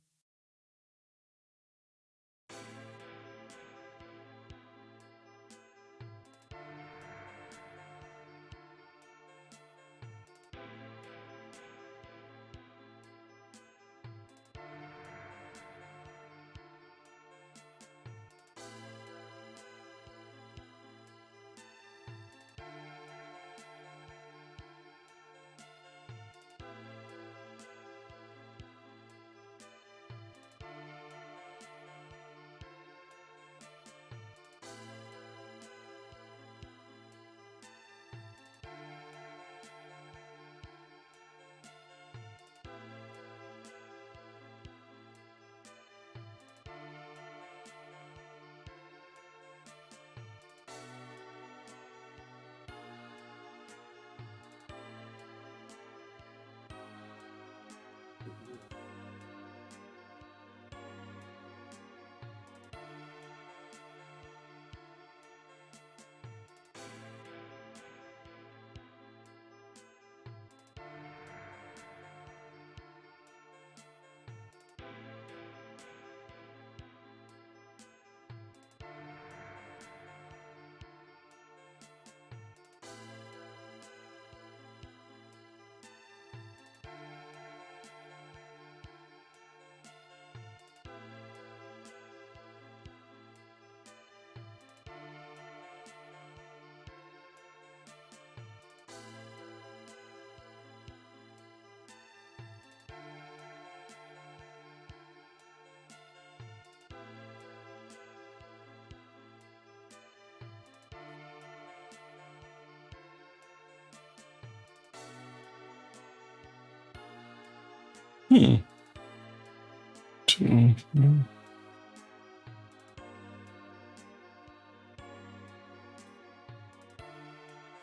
Hmm.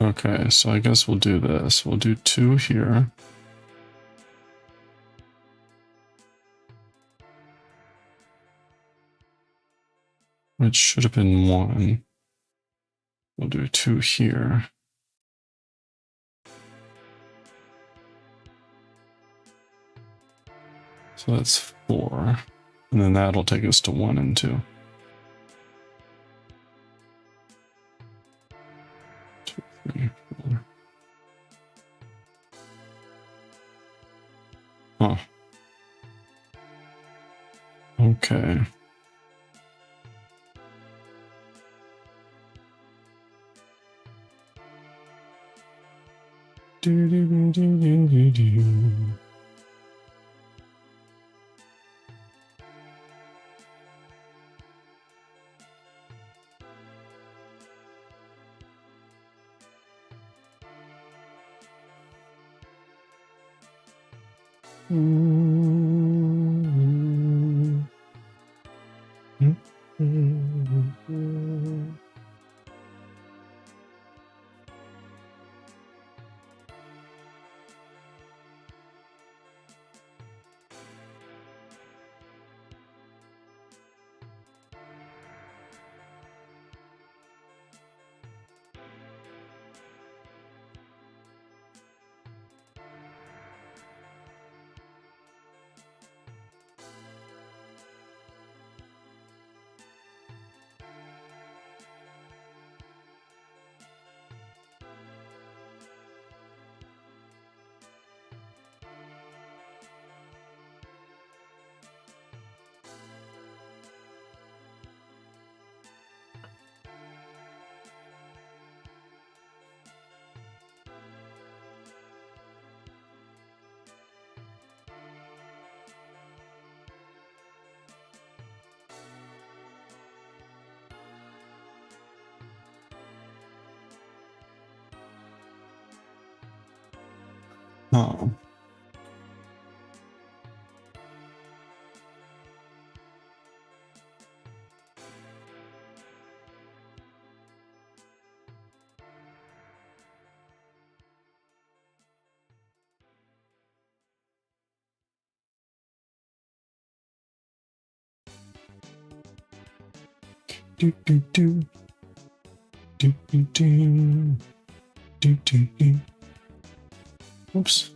Okay, so I guess we'll do this. We'll do 2 here. Which should have been 1. We'll do 2 here. So that's 4. And then that'll take us to 1 and 2. 2, 3, 4. Huh. Okay. Do, do, do, do, do, do. Oh. Do do do. Do do do. Do do do. Oops.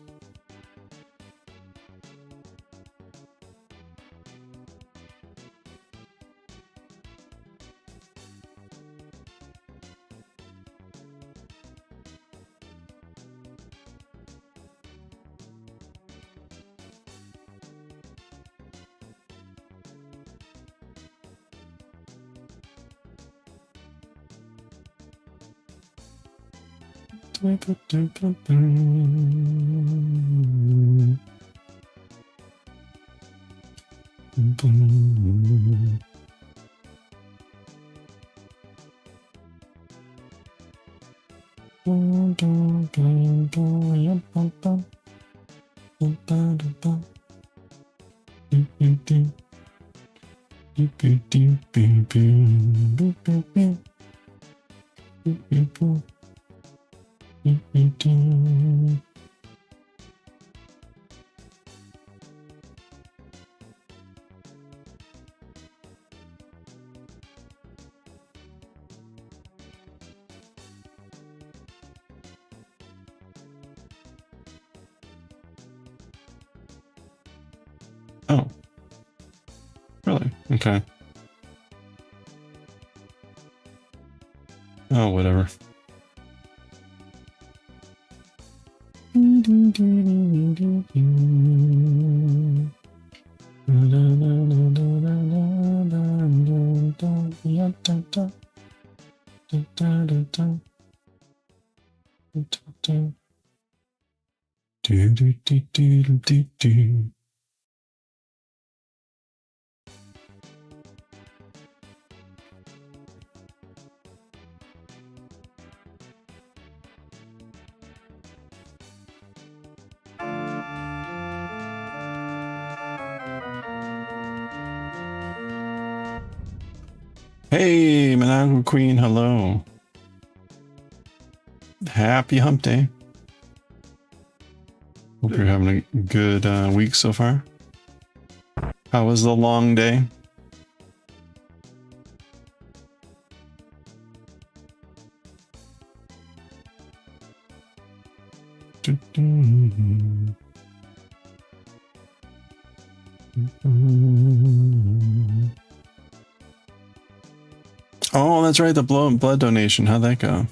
Oh, really? Okay. Oh, whatever. Hey, Manago Queen, hello. Happy hump day. Hope you're having a good week so far. How was the long day? Oh, that's right, the blood donation. How'd that go?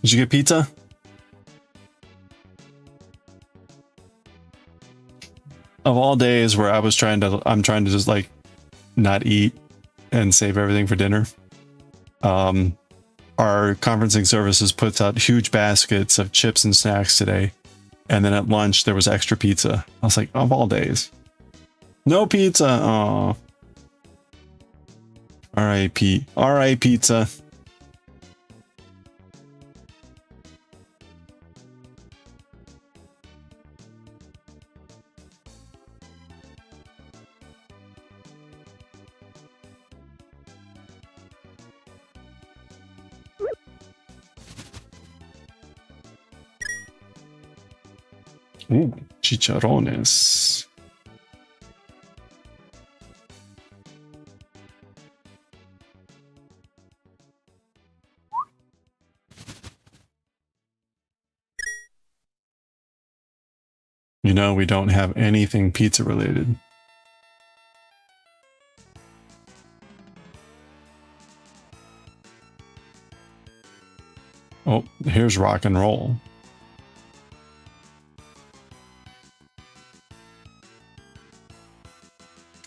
Did you get pizza? Of all days where I'm trying to just like not eat and save everything for dinner. Our conferencing services puts out huge baskets of chips and snacks today. And then at lunch, there was extra pizza. I was like, of all days. No pizza. Oh. R.I.P. R.I. pizza. Ooh, chicharrones. You know, we don't have anything pizza related. Oh, here's rock and roll.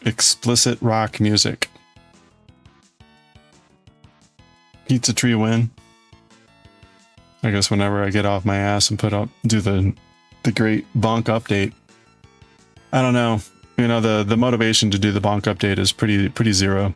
Explicit rock music. Pizza tree win. I guess whenever I get off my ass and do the great bonk update. I don't know. You know, the motivation to do the bonk update is pretty zero.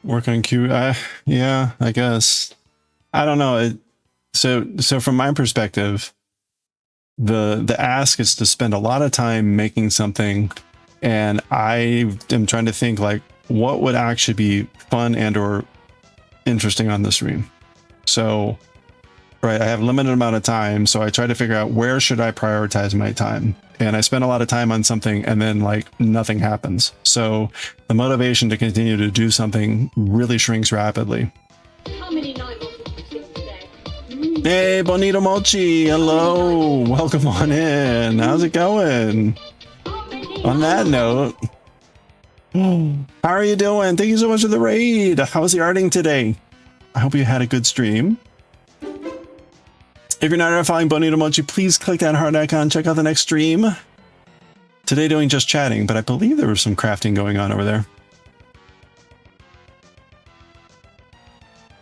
Work on Q. Yeah, I guess. I don't know. So from my perspective, the ask is to spend a lot of time making something, and I am trying to think like what would actually be fun and or interesting on the stream. So, right, I have a limited amount of time, so I try to figure out where should I prioritize my time. And I spend a lot of time on something and then like nothing happens. So the motivation to continue to do something really shrinks rapidly. How many night bottles did you sing today? Hey, Bonito Mochi. Hello. Welcome on in. How's it going? On that note, how are you doing? Thank you so much for the raid. How was the arting today? I hope you had a good stream. If you're not already following Bonito Mochi, please click that heart icon. Check out the next stream. Today doing just chatting, but I believe there was some crafting going on over there.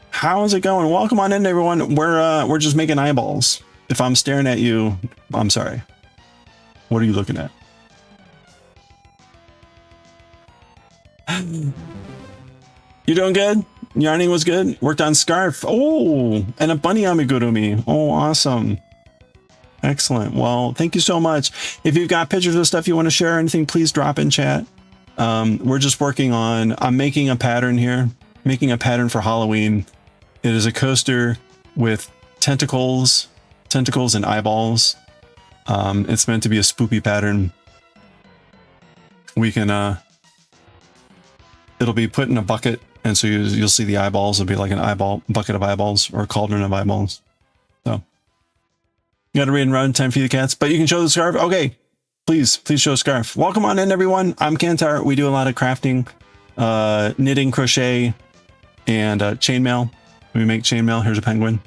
How's it going? Welcome on in, everyone. We're just making eyeballs. If I'm staring at you, I'm sorry. What are you looking at? You doing good? Yarning was good. Worked on scarf. Oh, and a bunny amigurumi. Oh, awesome. Excellent. Well, thank you so much. If you've got pictures of stuff you want to share or anything, please drop in chat. We're just working on, I'm making a pattern here, making a pattern for Halloween. It is a coaster with tentacles and eyeballs. It's meant to be a spoopy pattern. We can, it'll be put in a bucket. And so you'll see the eyeballs. It'll be like an bucket of eyeballs or a cauldron of eyeballs. So you got to read and run, time for the cats, but you can show the scarf. Okay, please show a scarf. Welcome on in, everyone. I'm Kantar. We do a lot of crafting, knitting, crochet, and chainmail. We make chainmail. Here's a penguin.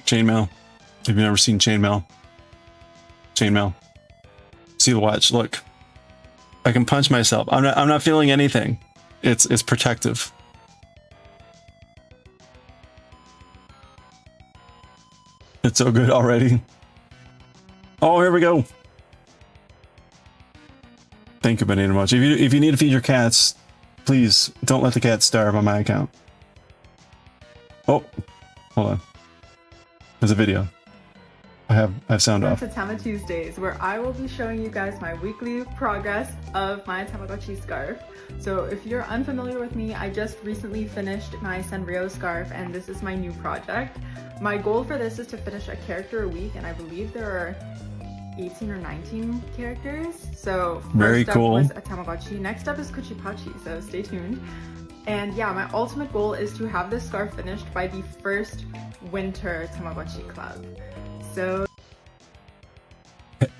Chainmail. If you've never seen chainmail. See the watch. Look, I can punch myself. I'm not feeling anything. It's protective. It's so good already. Oh, here we go. Thank you, Banana Much. If you need to feed your cats, please don't let the cats starve on my account. Oh, hold on. There's a video. I have sound off. Welcome to Tama Tuesdays, where I will be showing you guys my weekly progress of my Tamagotchi scarf. So if you're unfamiliar with me, I just recently finished my Sanrio scarf, and this is my new project. My goal for this is to finish a character a week, and I believe there are 18 or 19 characters. So very first cool. up was a Tamagotchi. Next up is Kuchipachi, so stay tuned. And yeah, my ultimate goal is to have this scarf finished by the first winter Tamagotchi club. So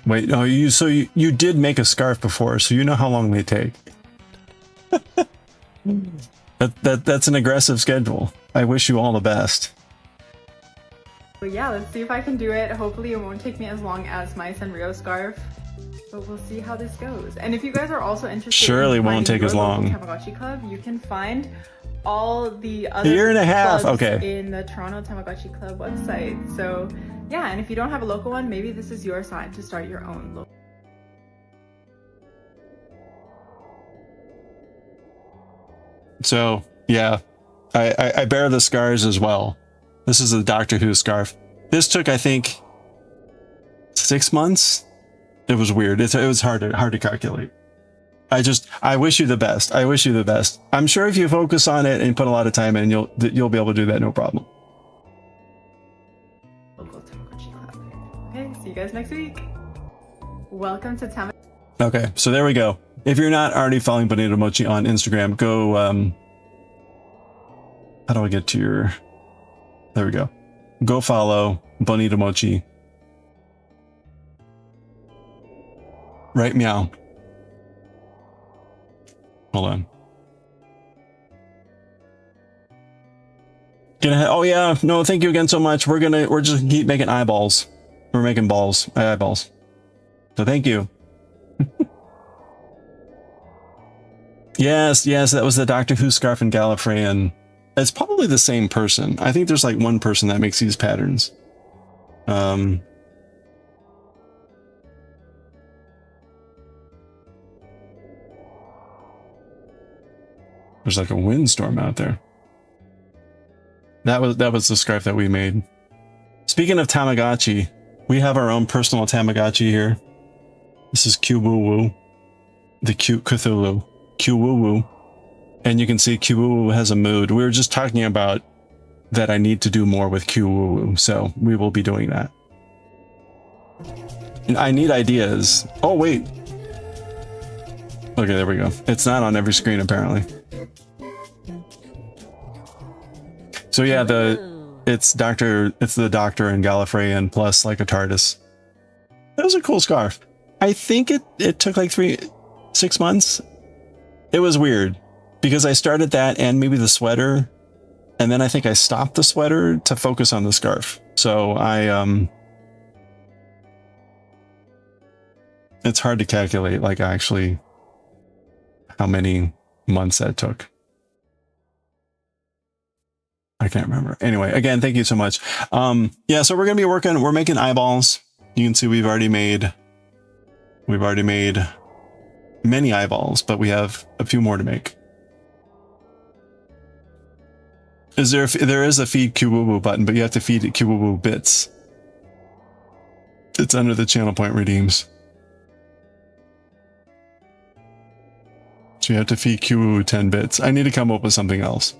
wait, oh, you did make a scarf before, so you know how long they take. That's an aggressive schedule. I wish you all the best. But yeah, let's see if I can do it. Hopefully it won't take me as long as my Sanrio scarf, but we'll see how this goes. And if you guys are also interested, surely in won't take your as long. Tamagotchi club, you can find all the other a year and a half. clubs Okay. in the Toronto Tamagotchi Club website. So yeah, and if you don't have a local one, maybe this is your sign to start your own local. So yeah, I bear the scars as well. This is a Doctor Who scarf. This took, I think, 6 months. It was weird. It was hard to calculate. I wish you the best. I wish you the best. I'm sure if you focus on it and put a lot of time in, you'll be able to do that, no problem. Local Tamagotchi Club. Okay, see you guys next week. Welcome to Tam. Okay, so there we go. If you're not already following Bonito Mochi on Instagram, go. How do I get to your? There we go. Go follow Bonito Mochi. Right, meow. Hold on. Get ahead. Oh yeah, no, thank you again so much. We're just gonna keep making eyeballs. We're making balls, eyeballs. So thank you. Yes, that was the Doctor Who scarf and Gallifreyan. It's probably the same person. I think there's like one person that makes these patterns. There's like a windstorm out there. That was the scarf that we made. Speaking of Tamagotchi, we have our own personal Tamagotchi here. This is Kyuu-woo, the cute Cthulhu. Kyuu-woo. And you can see Kyuu-woo has a mood. We were just talking about that I need to do more with Kyuu-woo, so we will be doing that. And I need ideas. Oh, wait. Okay, there we go. It's not on every screen, apparently. So yeah, it's the Doctor and Gallifreyan plus like a TARDIS. That was a cool scarf. I think it took like 6 months. It was weird because I started that and maybe the sweater, and then I think I stopped the sweater to focus on the scarf. So it's hard to calculate like actually how many months that took. I can't remember. Anyway, again, thank you so much. Yeah, so we're gonna be we're making eyeballs. You can see we've already made many eyeballs, but we have a few more to make. There is a feed Kyuu-woo button, but you have to feed it Kyuu-woo bits. It's under the channel point redeems. So you have to feed Kyuu-woo 10 bits. I need to come up with something else.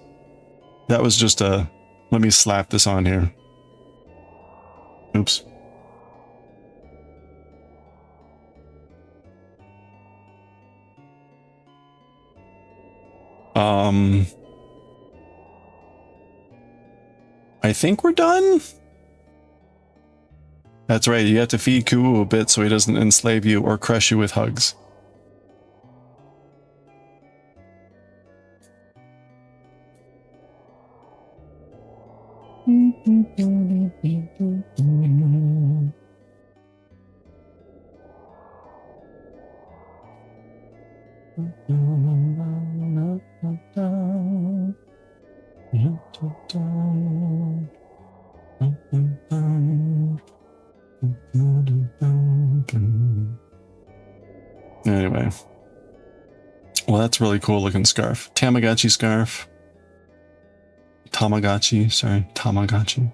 That was just let me slap this on here. Oops. I think we're done. That's right. You have to feed Kyuu-woo a bit so he doesn't enslave you or crush you with hugs. Anyway. Well, that's a really cool looking scarf. Tamagotchi scarf. Tamagotchi.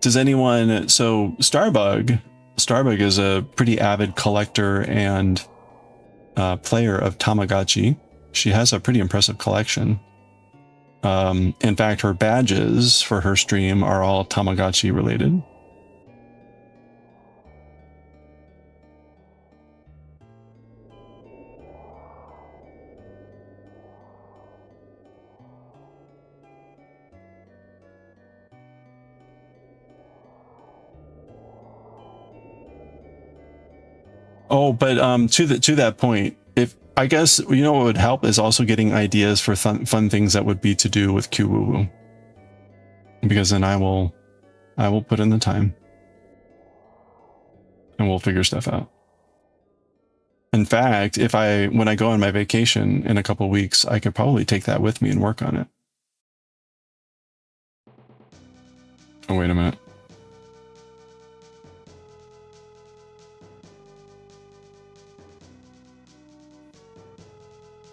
Does anyone... So, Starbug is a pretty avid collector and player of Tamagotchi. She has a pretty impressive collection. In fact, her badges for her stream are all Tamagotchi related. Oh, but to that point, if I guess you know what would help is also getting ideas for fun things that would be to do with Kyuu-woo, because then I will put in the time and we'll figure stuff out. In fact, when I go on my vacation in a couple weeks, I could probably take that with me and work on it. Oh, wait a minute.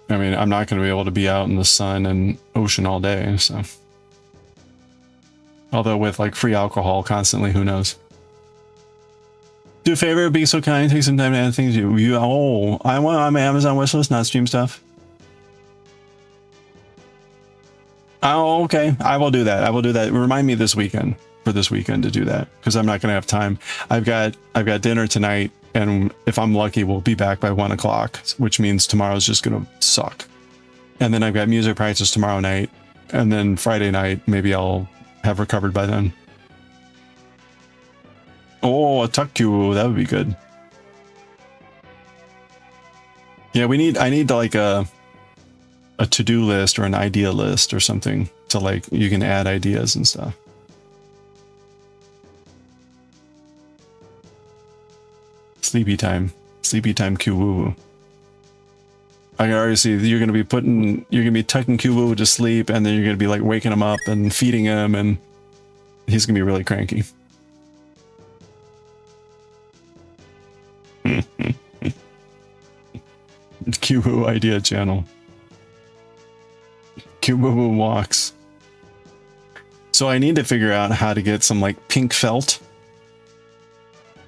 I mean, I'm not going to be able to be out in the sun and ocean all day, so. Although with like free alcohol constantly, who knows? Do a favor, be so kind, take some time to add things oh, I want on my Amazon wishlist, not stream stuff. Oh, okay. I will do that. Remind me this weekend to do that, because I'm not going to have time. I've got dinner tonight. And if I'm lucky, we'll be back by 1 o'clock, which means tomorrow's just going to suck. And then I've got music practice tomorrow night. And then Friday night, maybe I'll have recovered by then. Oh, a Kyuu, that would be good. Yeah, I need like a to-do list or an idea list or something to like, you can add ideas and stuff. Sleepy time. Sleepy time Kyuu. I can already see you're gonna be tucking Kyuu to sleep, and then you're gonna be like waking him up and feeding him, and he's gonna be really cranky. Kyuu idea channel. Kyuu walks. So I need to figure out how to get some like pink felt.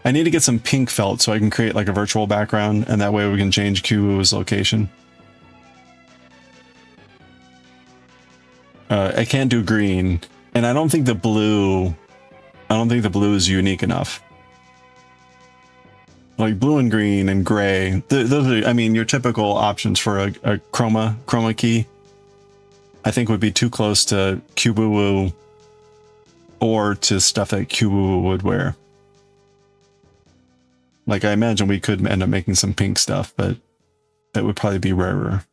I need to get some pink felt so I can create like a virtual background, and that way we can change Kyuu's location. I can't do green, and I don't think the blue is unique enough. Like blue and green and gray, those are, I mean, your typical options for a chroma key, I think would be too close to Kyuu or to stuff that Kyuu would wear. Like, I imagine we could end up making some pink stuff, but that would probably be rarer.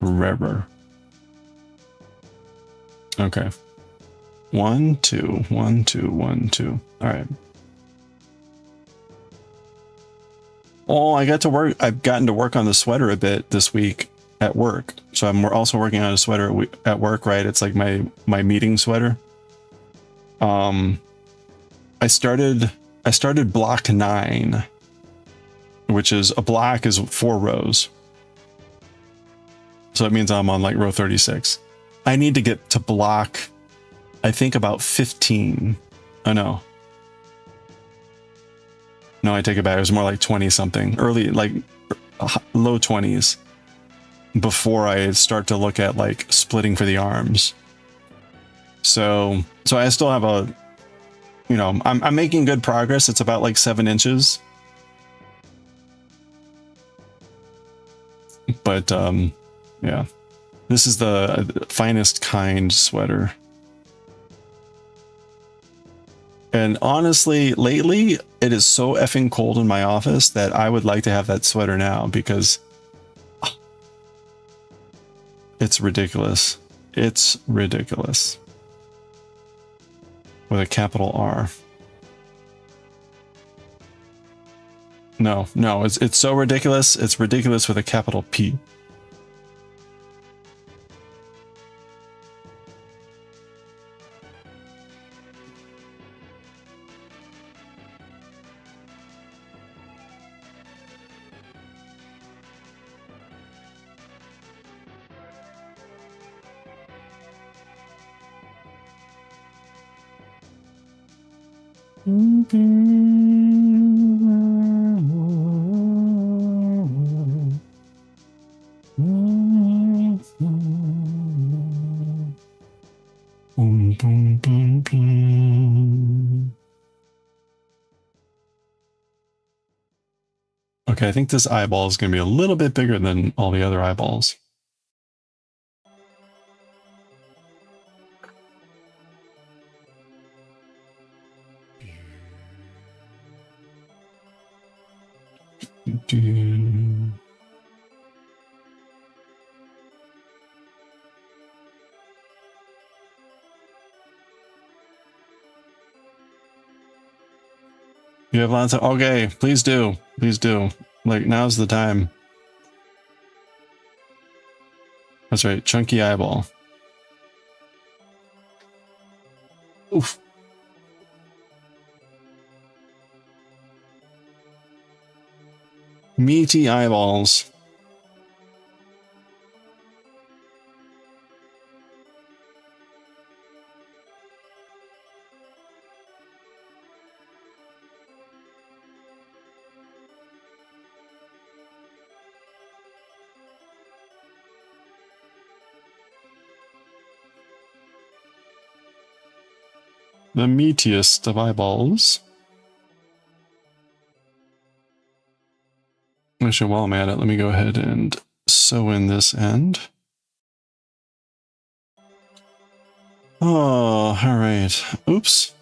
Rarer. Okay. 1, 2, 1, 2, 1, 2. All right. Oh, I've gotten to work on the sweater a bit this week at work. So I'm also working on a sweater at work, right? It's like my meeting sweater. I started block 9, which is a block is 4 rows. So it means I'm on like row 36. I need to get to block, I think about 15. Oh no. No, I take it back. It was more like 20 something. Early, like low 20s. Before I start to look at like splitting for the arms. So I still have a, you know, I'm making good progress. It's about like 7 inches. But yeah, this is the finest kind sweater. And honestly, lately it is so effing cold in my office that I would like to have that sweater now, because it's ridiculous. It's ridiculous. With a capital R. No, it's so ridiculous. It's ridiculous with a capital P. Okay, I think this eyeball is going to be a little bit bigger than all the other eyeballs. You have lots of, okay, please do. Please do. Like, now's the time. That's right, chunky eyeball. Oof. Meaty eyeballs. The meatiest of eyeballs. Actually, while I'm at it, let me go ahead and sew in this end. Oh, all right. Oops.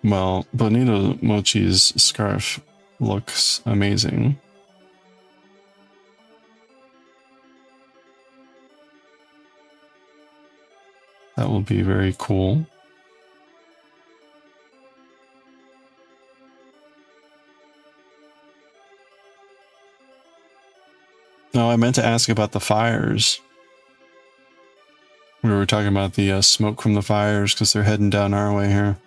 Well, Bonito Mochi's scarf looks amazing. That will be very cool. No, I meant to ask about the fires. We were talking about the smoke from the fires because they're heading down our way here.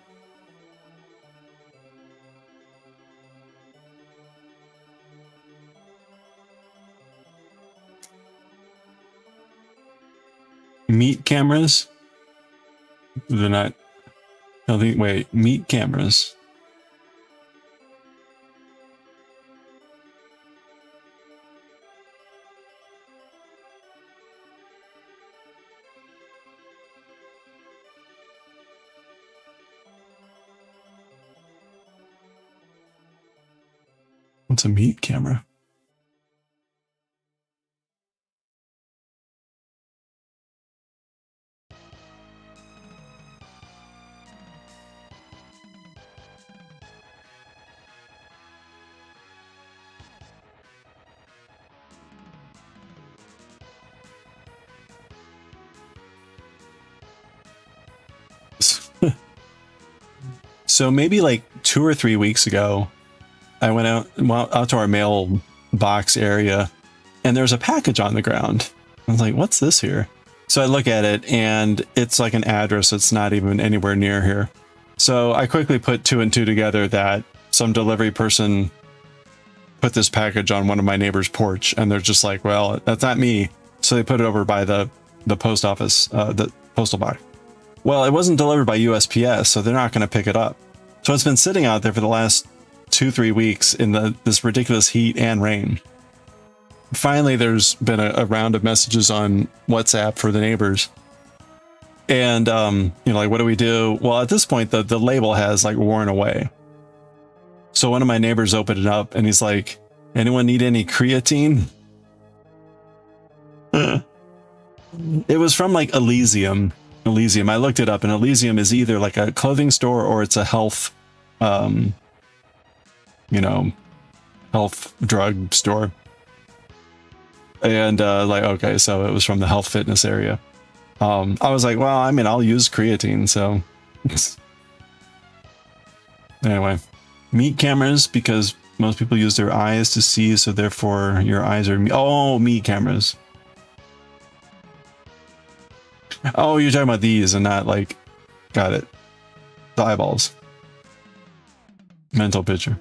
Meat cameras? They're not... I think, wait, meat cameras. What's a meat camera? So maybe like 2 or 3 weeks ago, I went out to our mail box area, and there's a package on the ground. I was like, what's this here? So I look at it, and it's like an address that's not even anywhere near here. So I quickly put 2 and 2 together that some delivery person put this package on one of my neighbor's porch, and they're just like, well, that's not me. So they put it over by the post office, the postal box. Well, it wasn't delivered by USPS, so they're not going to pick it up. So it's been sitting out there for the last 2-3 weeks in this ridiculous heat and rain. Finally, there's been a round of messages on WhatsApp for the neighbors. And, you know, like, what do we do? Well, at this point, the label has like worn away. So one of my neighbors opened it up and he's like, anyone need any creatine? It was from like Elysium. I looked it up, and Elysium is either like a clothing store or it's a health, you know, health drug store. And like, okay, so it was from the health fitness area. I was like, well, I mean, I'll use creatine, so anyway, meat cameras, because most people use their eyes to see, so therefore your eyes are meat cameras. Oh, you're talking about these and not like, got it. The eyeballs. Mental picture.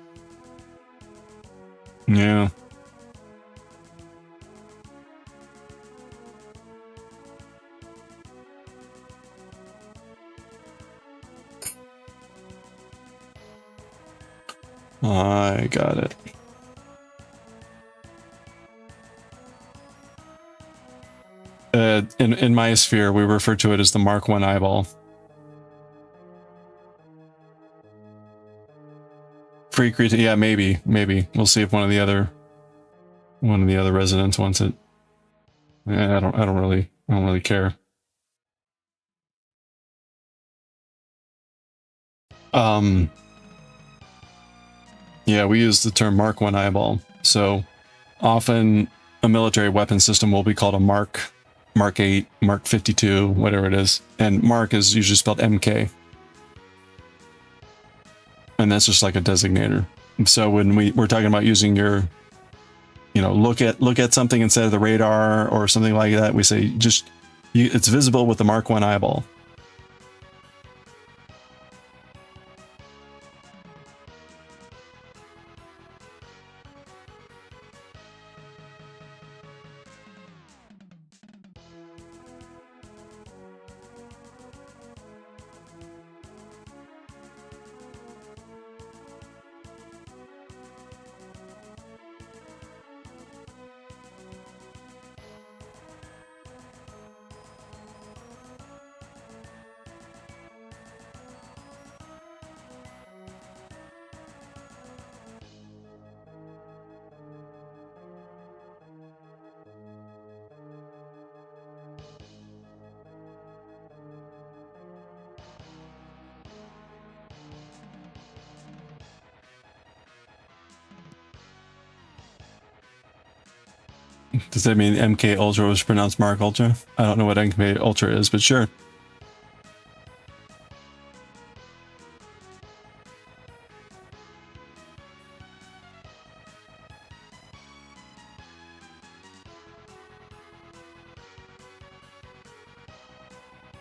Yeah. I got it. In my sphere, we refer to it as the Mark I eyeball. Free creatine, yeah, maybe. We'll see if one of the other residents wants it. I don't really care. Yeah, we use the term Mark I eyeball. So often a military weapon system will be called a Mark 8, Mark 52, whatever it is. And Mark is usually spelled MK. And that's just like a designator. So when we're talking about using your, you know, look at something instead of the radar or something like that, we say it's visible with the Mark I eyeball. Does that mean MK Ultra was pronounced Mark Ultra? I don't know what MK Ultra is, but sure.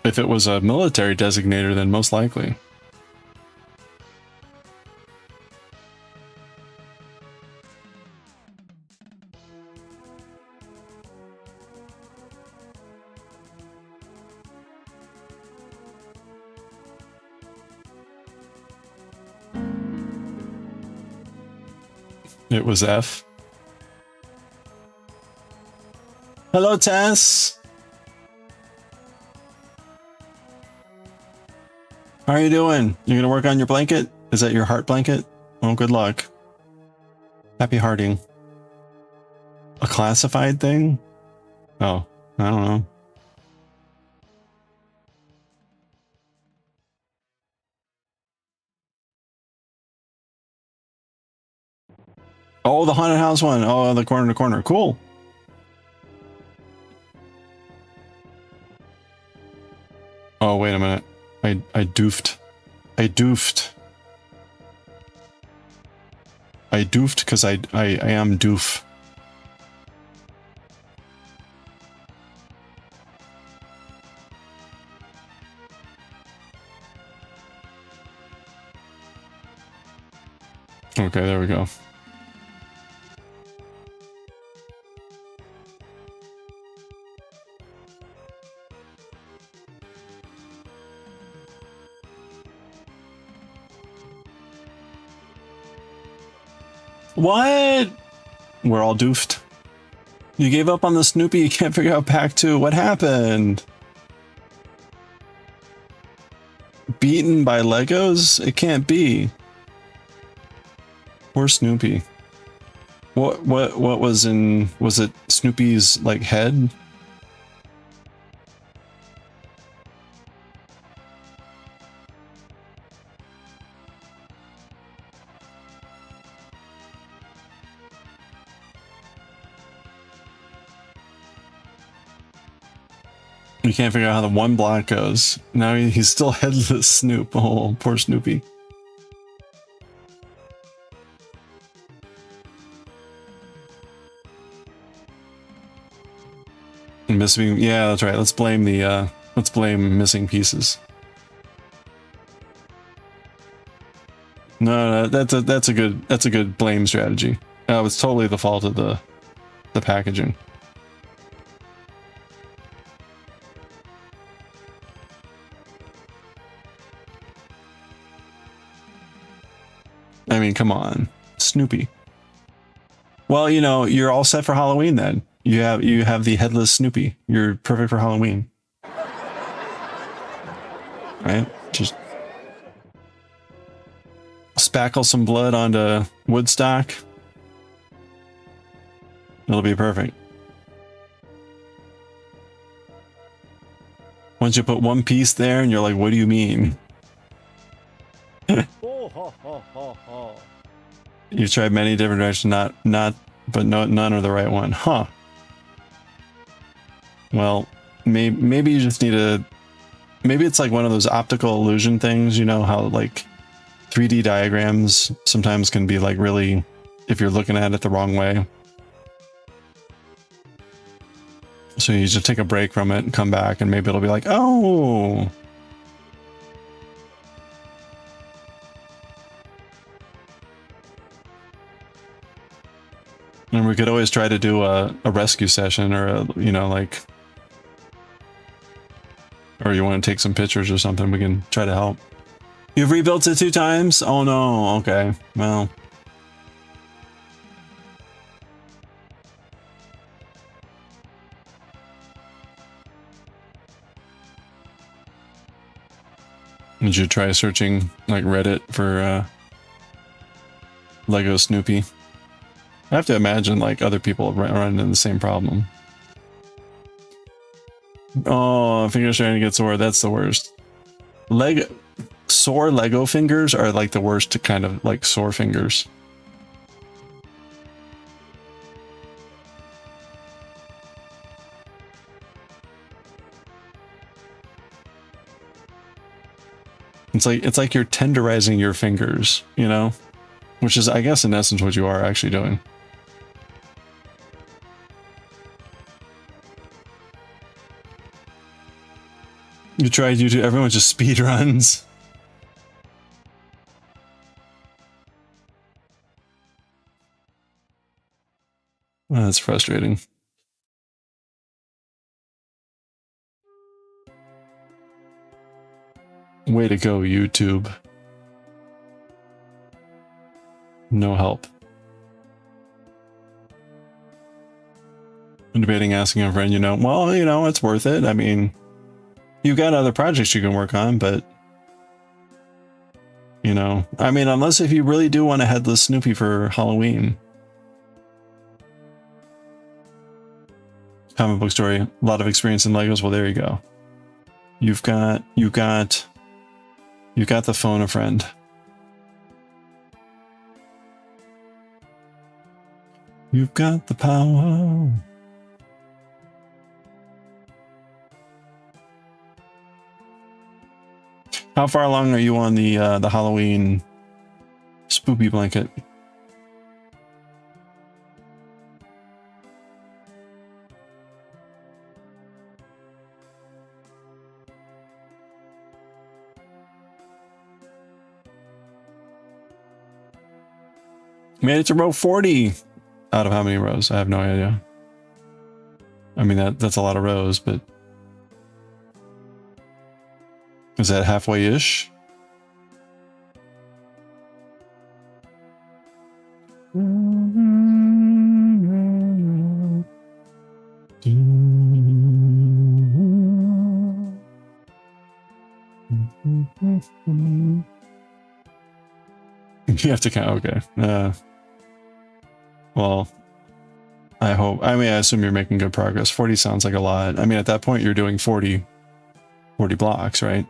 If it was a military designator, then most likely. It was F. Hello, Tess. How are you doing? You gonna work on your blanket? Is that your heart blanket? Well, good luck. Happy hearting. A classified thing? Oh, I don't know. Oh, the haunted house one. Oh, the corner to corner. Cool. Oh, wait a minute. I doofed. I doofed. I doofed because I am doof. Okay, there we go. What? We're all doofed. You gave up on the Snoopy, you can't figure out Pack 2. What happened? Beaten by Legos? It can't be. Poor Snoopy. What was in, was it Snoopy's like head? You can't figure out how the one block goes. Now he's still headless Snoop. Oh, poor Snoopy. Missing, yeah, that's right. Let's blame the let's blame missing pieces. No, that's a good blame strategy. It's totally the fault of the packaging. I mean, come on, Snoopy. Well, you know, you're all set for Halloween then. You have the headless Snoopy. You're perfect for Halloween. Right? Just spackle some blood onto Woodstock. It'll be perfect. Once you put one piece there and you're like, what do you mean? Oh, ha, ha, ha, ha. You've tried many different directions, but none are the right one. Huh. Well, maybe you just need a, maybe it's like one of those optical illusion things, you know, how like 3D diagrams sometimes can be like really, if you're looking at it the wrong way. So you just take a break from it and come back and maybe it'll be like, oh. And we could always try to do a rescue session or a, you know, like, or you want to take some pictures or something, we can try to help. You've rebuilt it 2 times? Oh no, okay, well. Did you try searching like Reddit for Lego Snoopy? I have to imagine like other people run into the same problem. Oh, finger trying to get sore. That's the worst. Sore Lego fingers are like the worst kind of like sore fingers. It's like you're tenderizing your fingers, you know, which is, I guess, in essence what you are actually doing. You tried YouTube. Everyone just speed runs. Oh, that's frustrating. Way to go, YouTube. No help. I'm debating asking a friend, well, it's worth it. I mean, you've got other projects you can work on, but, I mean, unless if you really do want a headless Snoopy for Halloween. Comic book story, a lot of experience in Legos. Well, there you go. You've got the phone a friend. You've got the power. How far along are you on the Halloween spoopy blanket? Made it to row 40 out of how many rows? I have no idea. I mean, that's a lot of rows, but is that halfway-ish? You have to count. Okay. Well, I hope. I mean, I assume you're making good progress. 40 sounds like a lot. I mean, at that point, you're doing 40 blocks, right?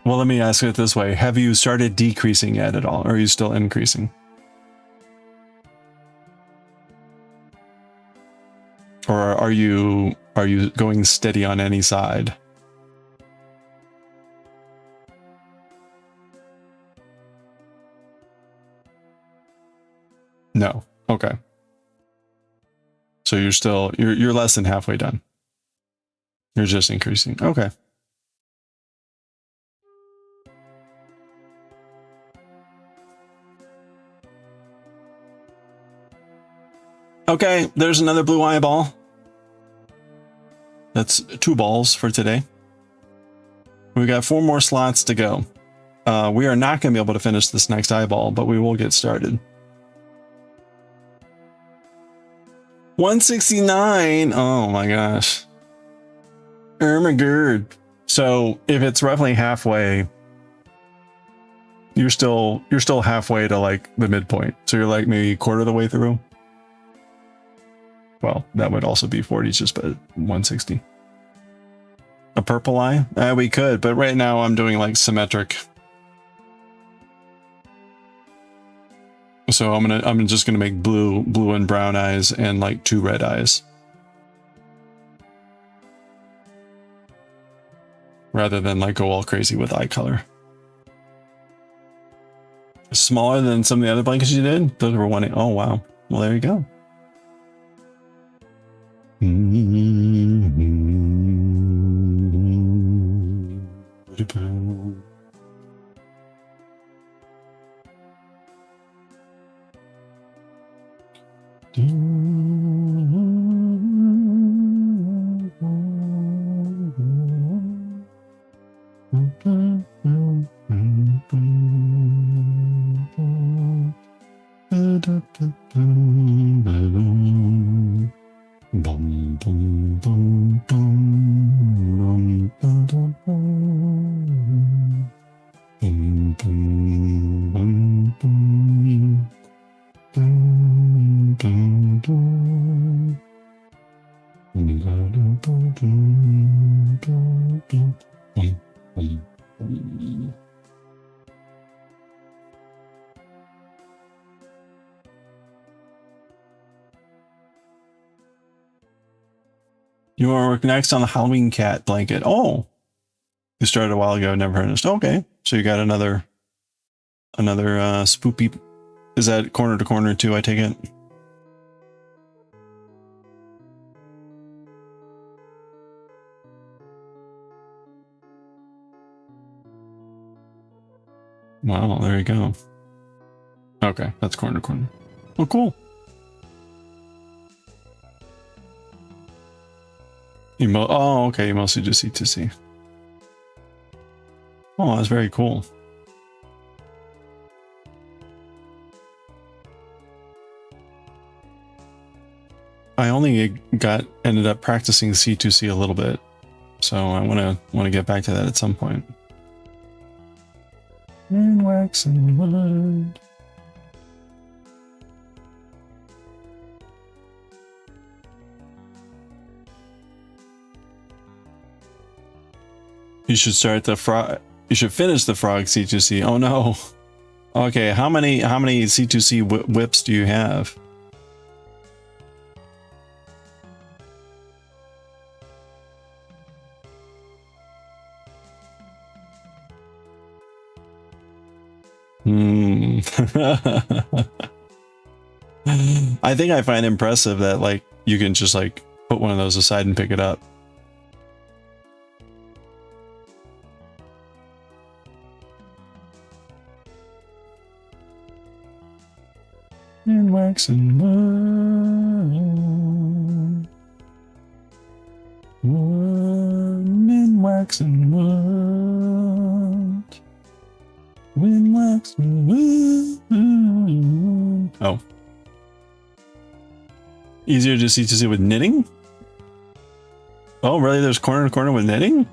Well, let me ask it this way. Have you started decreasing yet at all? Or are you still increasing? Or are you going steady on any side? No. Okay. So you're less than halfway done. You're just increasing. Okay. Okay, there's another blue eyeball. That's 2 balls for today. We got 4 more slots to go. We are not going to be able to finish this next eyeball, but we will get started. 169. Oh my gosh. Oh my god. So if it's roughly halfway, you're still halfway to like the midpoint. So you're like maybe a quarter of the way through. Well, that would also be 40, just but 160. A purple eye? We could, but right now I'm doing like symmetric. So I'm just gonna make blue and brown eyes and like 2 red eyes. Rather than like go all crazy with eye color. Smaller than some of the other blankets you did? Those were 1. Oh wow. Well, there you go. You want to work next on the Halloween cat blanket. Oh, you started a while ago, never finished. Okay, so you got another spoopy. Is that corner to corner too? I take it. Wow, there you go. Okay, that's corner to corner. Oh, cool. Oh, okay, you mostly just C2C. Oh, that's very cool. I only ended up practicing C2C a little bit, so I want to get back to that at some point. And wax and wood. You should start the frog. You should finish the frog C2C. Oh no. Okay, how many C2C whips do you have? I think I find impressive that like you can just like put one of those aside and pick it up. And wax and wood. Wood and wax and wood. Wind, wax and wood. Oh. Easier to see with knitting? Oh, really? There's corner to corner with knitting?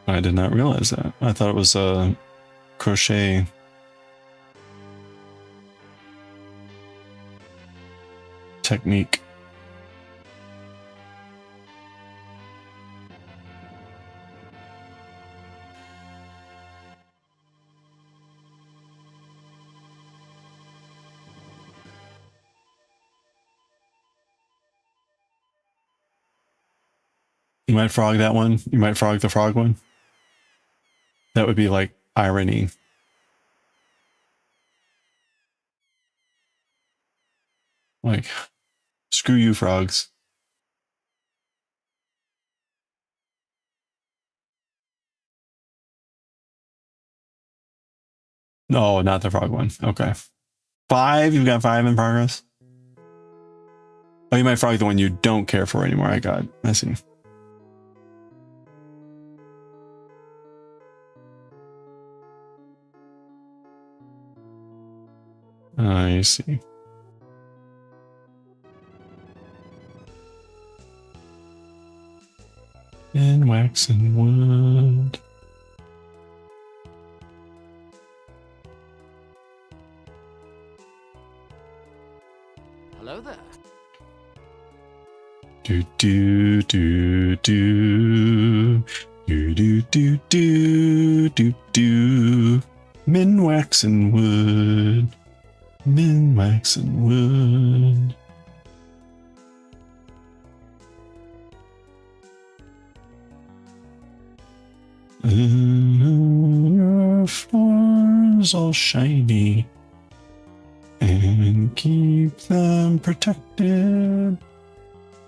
I did not realize that. I thought it was a crochet. Technique. You might frog that one. You might frog the frog one. That would be like irony. Like, screw you, frogs. No, not the frog one. Okay. 5? You've got 5 in progress? Oh, you might frog the one you don't care for anymore. I see. I see. And wax and wood. Hello there. Do do do do do do do do do do. Min wax and wood. Min wax and wood. Your floors all shiny, and keep them protected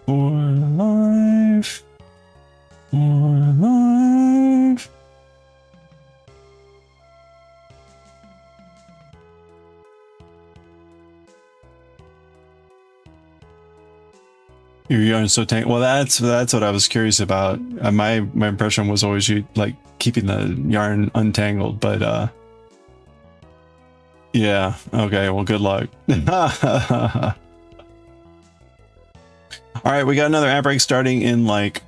for life. For life. Your yarn so tank. Well, that's what I was curious about. My impression was always you like keeping the yarn untangled, but yeah. Okay. Well, good luck. All right, we got another ad break starting in like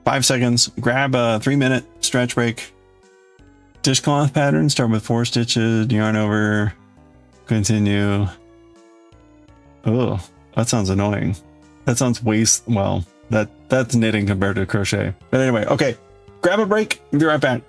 5 seconds. Grab a 3-minute stretch break. Dishcloth pattern. Start with 4 stitches. Yarn over. Continue. Oh, that sounds annoying. That sounds well, that's knitting compared to crochet. But anyway, okay. Grab a break. Be right back.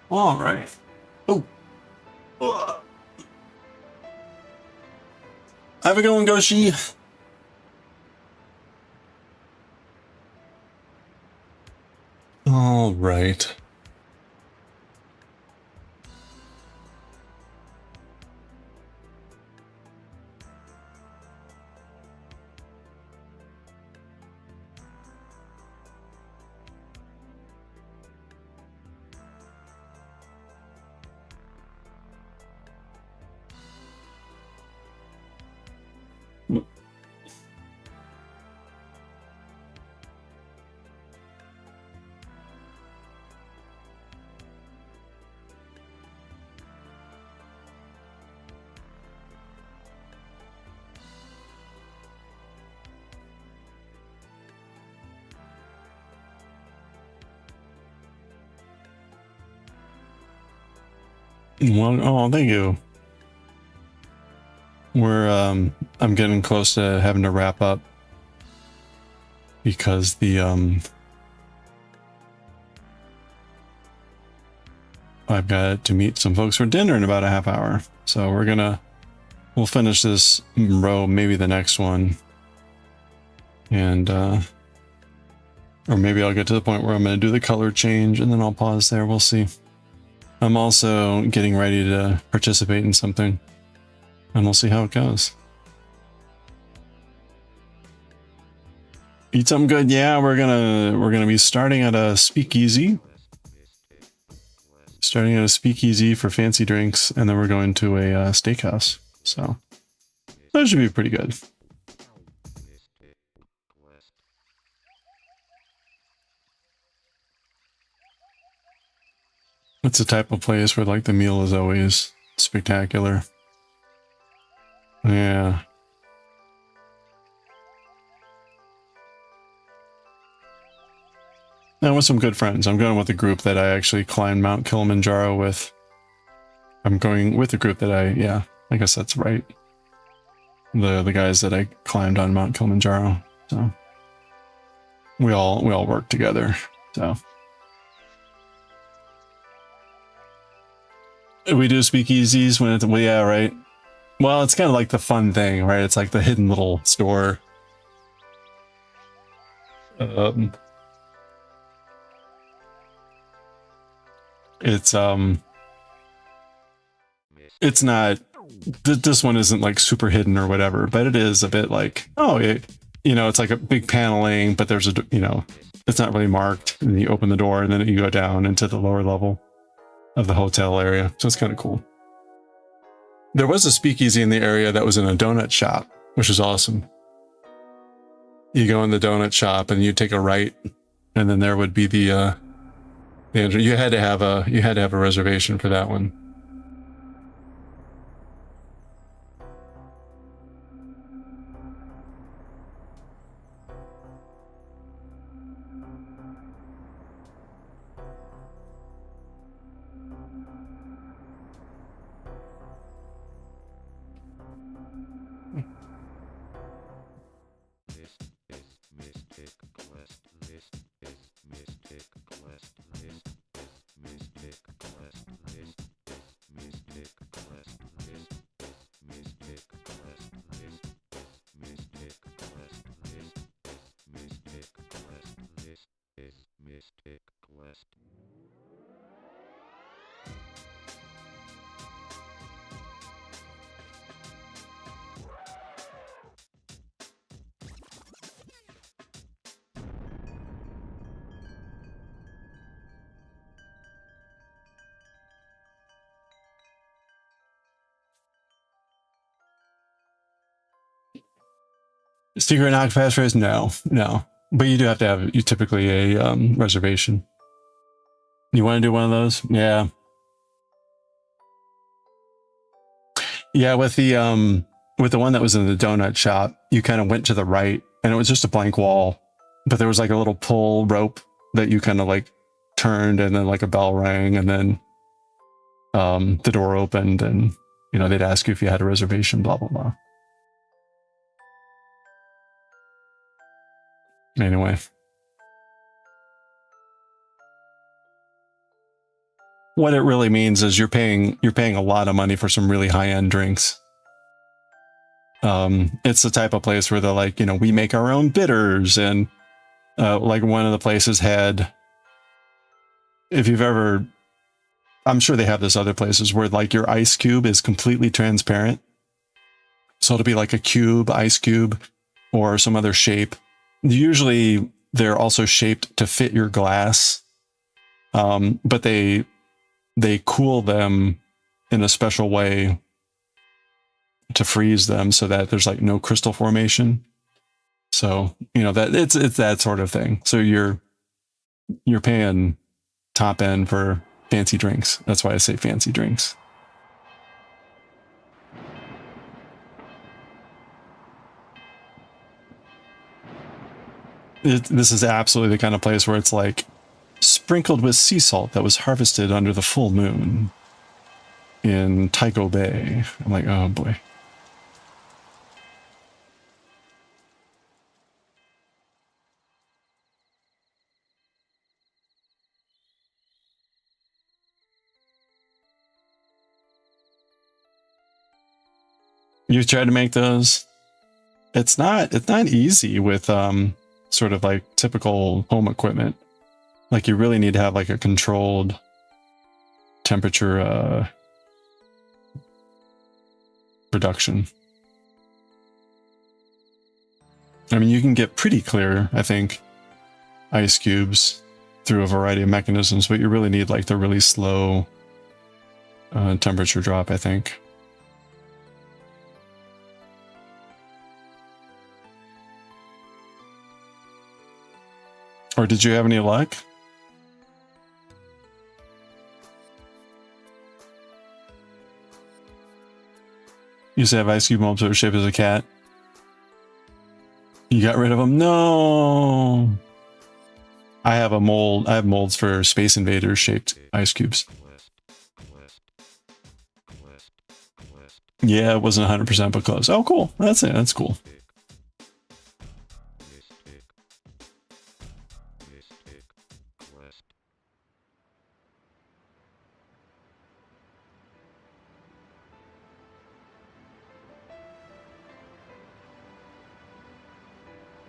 All right. Oh. Have a good one, Goshi. All right. Well, oh, thank you. I'm getting close to having to wrap up because I've got to meet some folks for dinner in about a half hour. So we'll finish this row, maybe the next one. And, or maybe I'll get to the point where I'm going to do the color change and then I'll pause there. We'll see. I'm also getting ready to participate in something and we'll see how it goes. Eat something good. Yeah, we're gonna be starting at a speakeasy. Starting at a speakeasy for fancy drinks, and then we're going to a steakhouse. So that should be pretty good. It's the type of place where like the meal is always spectacular. Yeah. And with some good friends. I'm going with a group that I actually climbed Mount Kilimanjaro with. I'm going with a group that I guess that's right. The guys that I climbed on Mount Kilimanjaro. So we all work together. So we do speakeasies when it's, well, yeah, right. Well, it's kind of like the fun thing, right? It's like the hidden little store. It's not, this one isn't like super hidden or whatever, but it is a bit like, oh, it's like a big paneling, but there's it's not really marked, and you open the door and then you go down into the lower level of the hotel area. So it's kind of cool. There was a speakeasy in the area that was in a donut shop, which is awesome. You go in the donut shop and you take a right, and then there would be the entrance. You had to have a reservation for that one. Secret knock passphrase? No. But you do have to have typically a reservation. You want to do one of those? Yeah. Yeah, with with the one that was in the donut shop, you kind of went to the right and it was just a blank wall, but there was like a little pull rope that you kind of like turned, and then like a bell rang, and then the door opened, and you know, they'd ask you if you had a reservation, blah blah blah. Anyway, what it really means is you're paying a lot of money for some really high-end drinks. It's the type of place where they're like, you know, we make our own bitters, and like one of the places had, if you've ever, I'm sure they have this other places where like your ice cube is completely transparent. So it'll be like a cube, ice cube, or some other shape. Usually they're also shaped to fit your glass. But they cool them in a special way to freeze them so that there's like no crystal formation. So, you know, that it's that sort of thing. So you're paying top end for fancy drinks. That's why I say fancy drinks. This is absolutely the kind of place where it's like sprinkled with sea salt that was harvested under the full moon in Tycho Bay. I'm like, oh boy. You tried to make those. It's not easy with sort of like typical home equipment. Like you really need to have like a controlled temperature production. I mean, you can get pretty clear, I think, ice cubes through a variety of mechanisms, but you really need like the really slow temperature drop, I think. Or did you have any luck? You used to have ice cube molds that were shaped as a cat. You got rid of them? No. I have a mold. I have molds for Space Invaders shaped ice cubes. Yeah, it wasn't 100%, but close. Oh, cool. That's it. That's cool.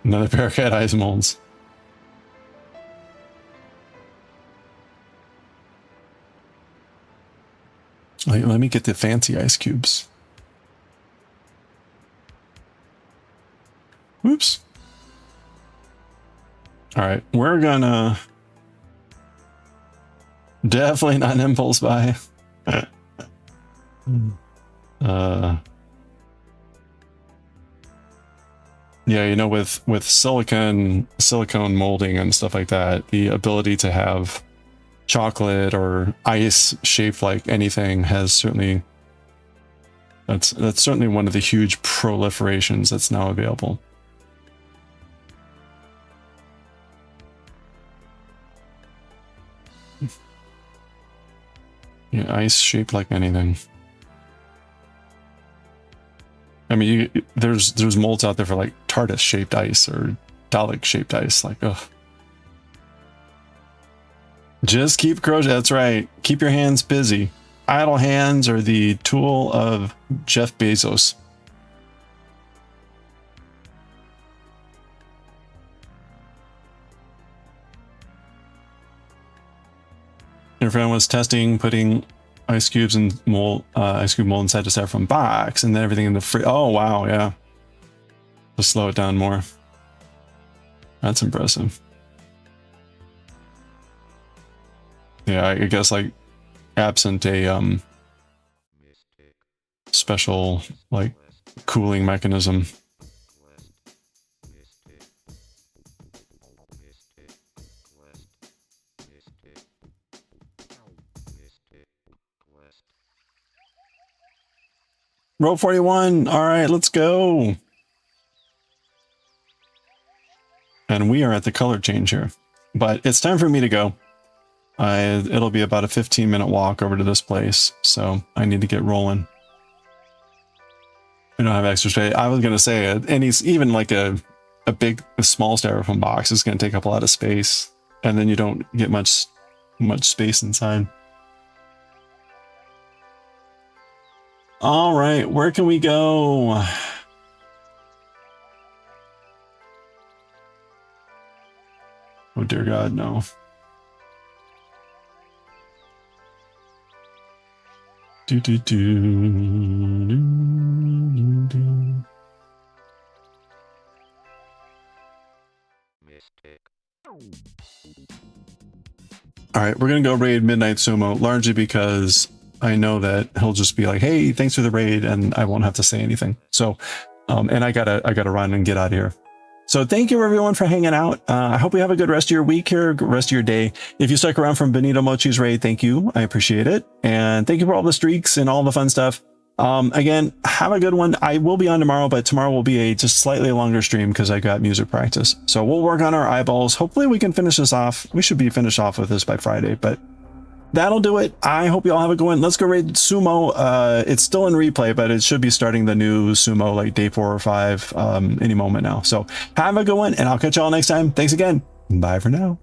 Another pair of cat eyes molds. Let me get the fancy ice cubes. Whoops. All right, we're gonna definitely not an impulse buy. Yeah, you know, with silicone molding and stuff like that, the ability to have chocolate or ice shaped like anything has certainly, that's certainly one of the huge proliferations that's now available. Yeah, ice shaped like anything. I mean, there's molds out there for like TARDIS shaped ice or Dalek shaped ice. Like, ugh. Just keep crocheting. That's right. Keep your hands busy. Idle hands are the tool of Jeff Bezos. Your friend was testing putting ice cubes and ice cube mold inside the styrofoam box, and then everything in the fridge. Oh wow, yeah. Just slow it down more. That's impressive. Yeah, I guess like absent a special like cooling mechanism. Row 41. All right, let's go. And we are at the color change here. But it's time for me to go. It'll be about a 15-minute walk over to this place. So I need to get rolling. We don't have extra space. I was going to say, even like a small styrofoam box is going to take up a lot of space. And then you don't get much space inside. All right, where can we go? Oh dear God, no. Do do do do do do. All right, we're gonna go raid Midnight Sumo, largely because I know that he'll just be like, "Hey, thanks for the raid," and I won't have to say anything. So, and I gotta run and get out of here. So thank you everyone for hanging out. I hope you have a good rest of your week here, rest of your day. If you stuck around from Benito Mochi's raid, thank you. I appreciate it. And thank you for all the streaks and all the fun stuff. Again, have a good one. I will be on tomorrow, but tomorrow will be a just slightly longer stream because I got music practice. So we'll work on our eyeballs. Hopefully we can finish this off. We should be finished off with this by Friday, but that'll do it. I hope you all have a good one. Let's go raid Sumo. It's still in replay, but it should be starting the new Sumo like day 4 or 5 any moment now. So have a good one, and I'll catch y'all next time. Thanks again. Bye for now.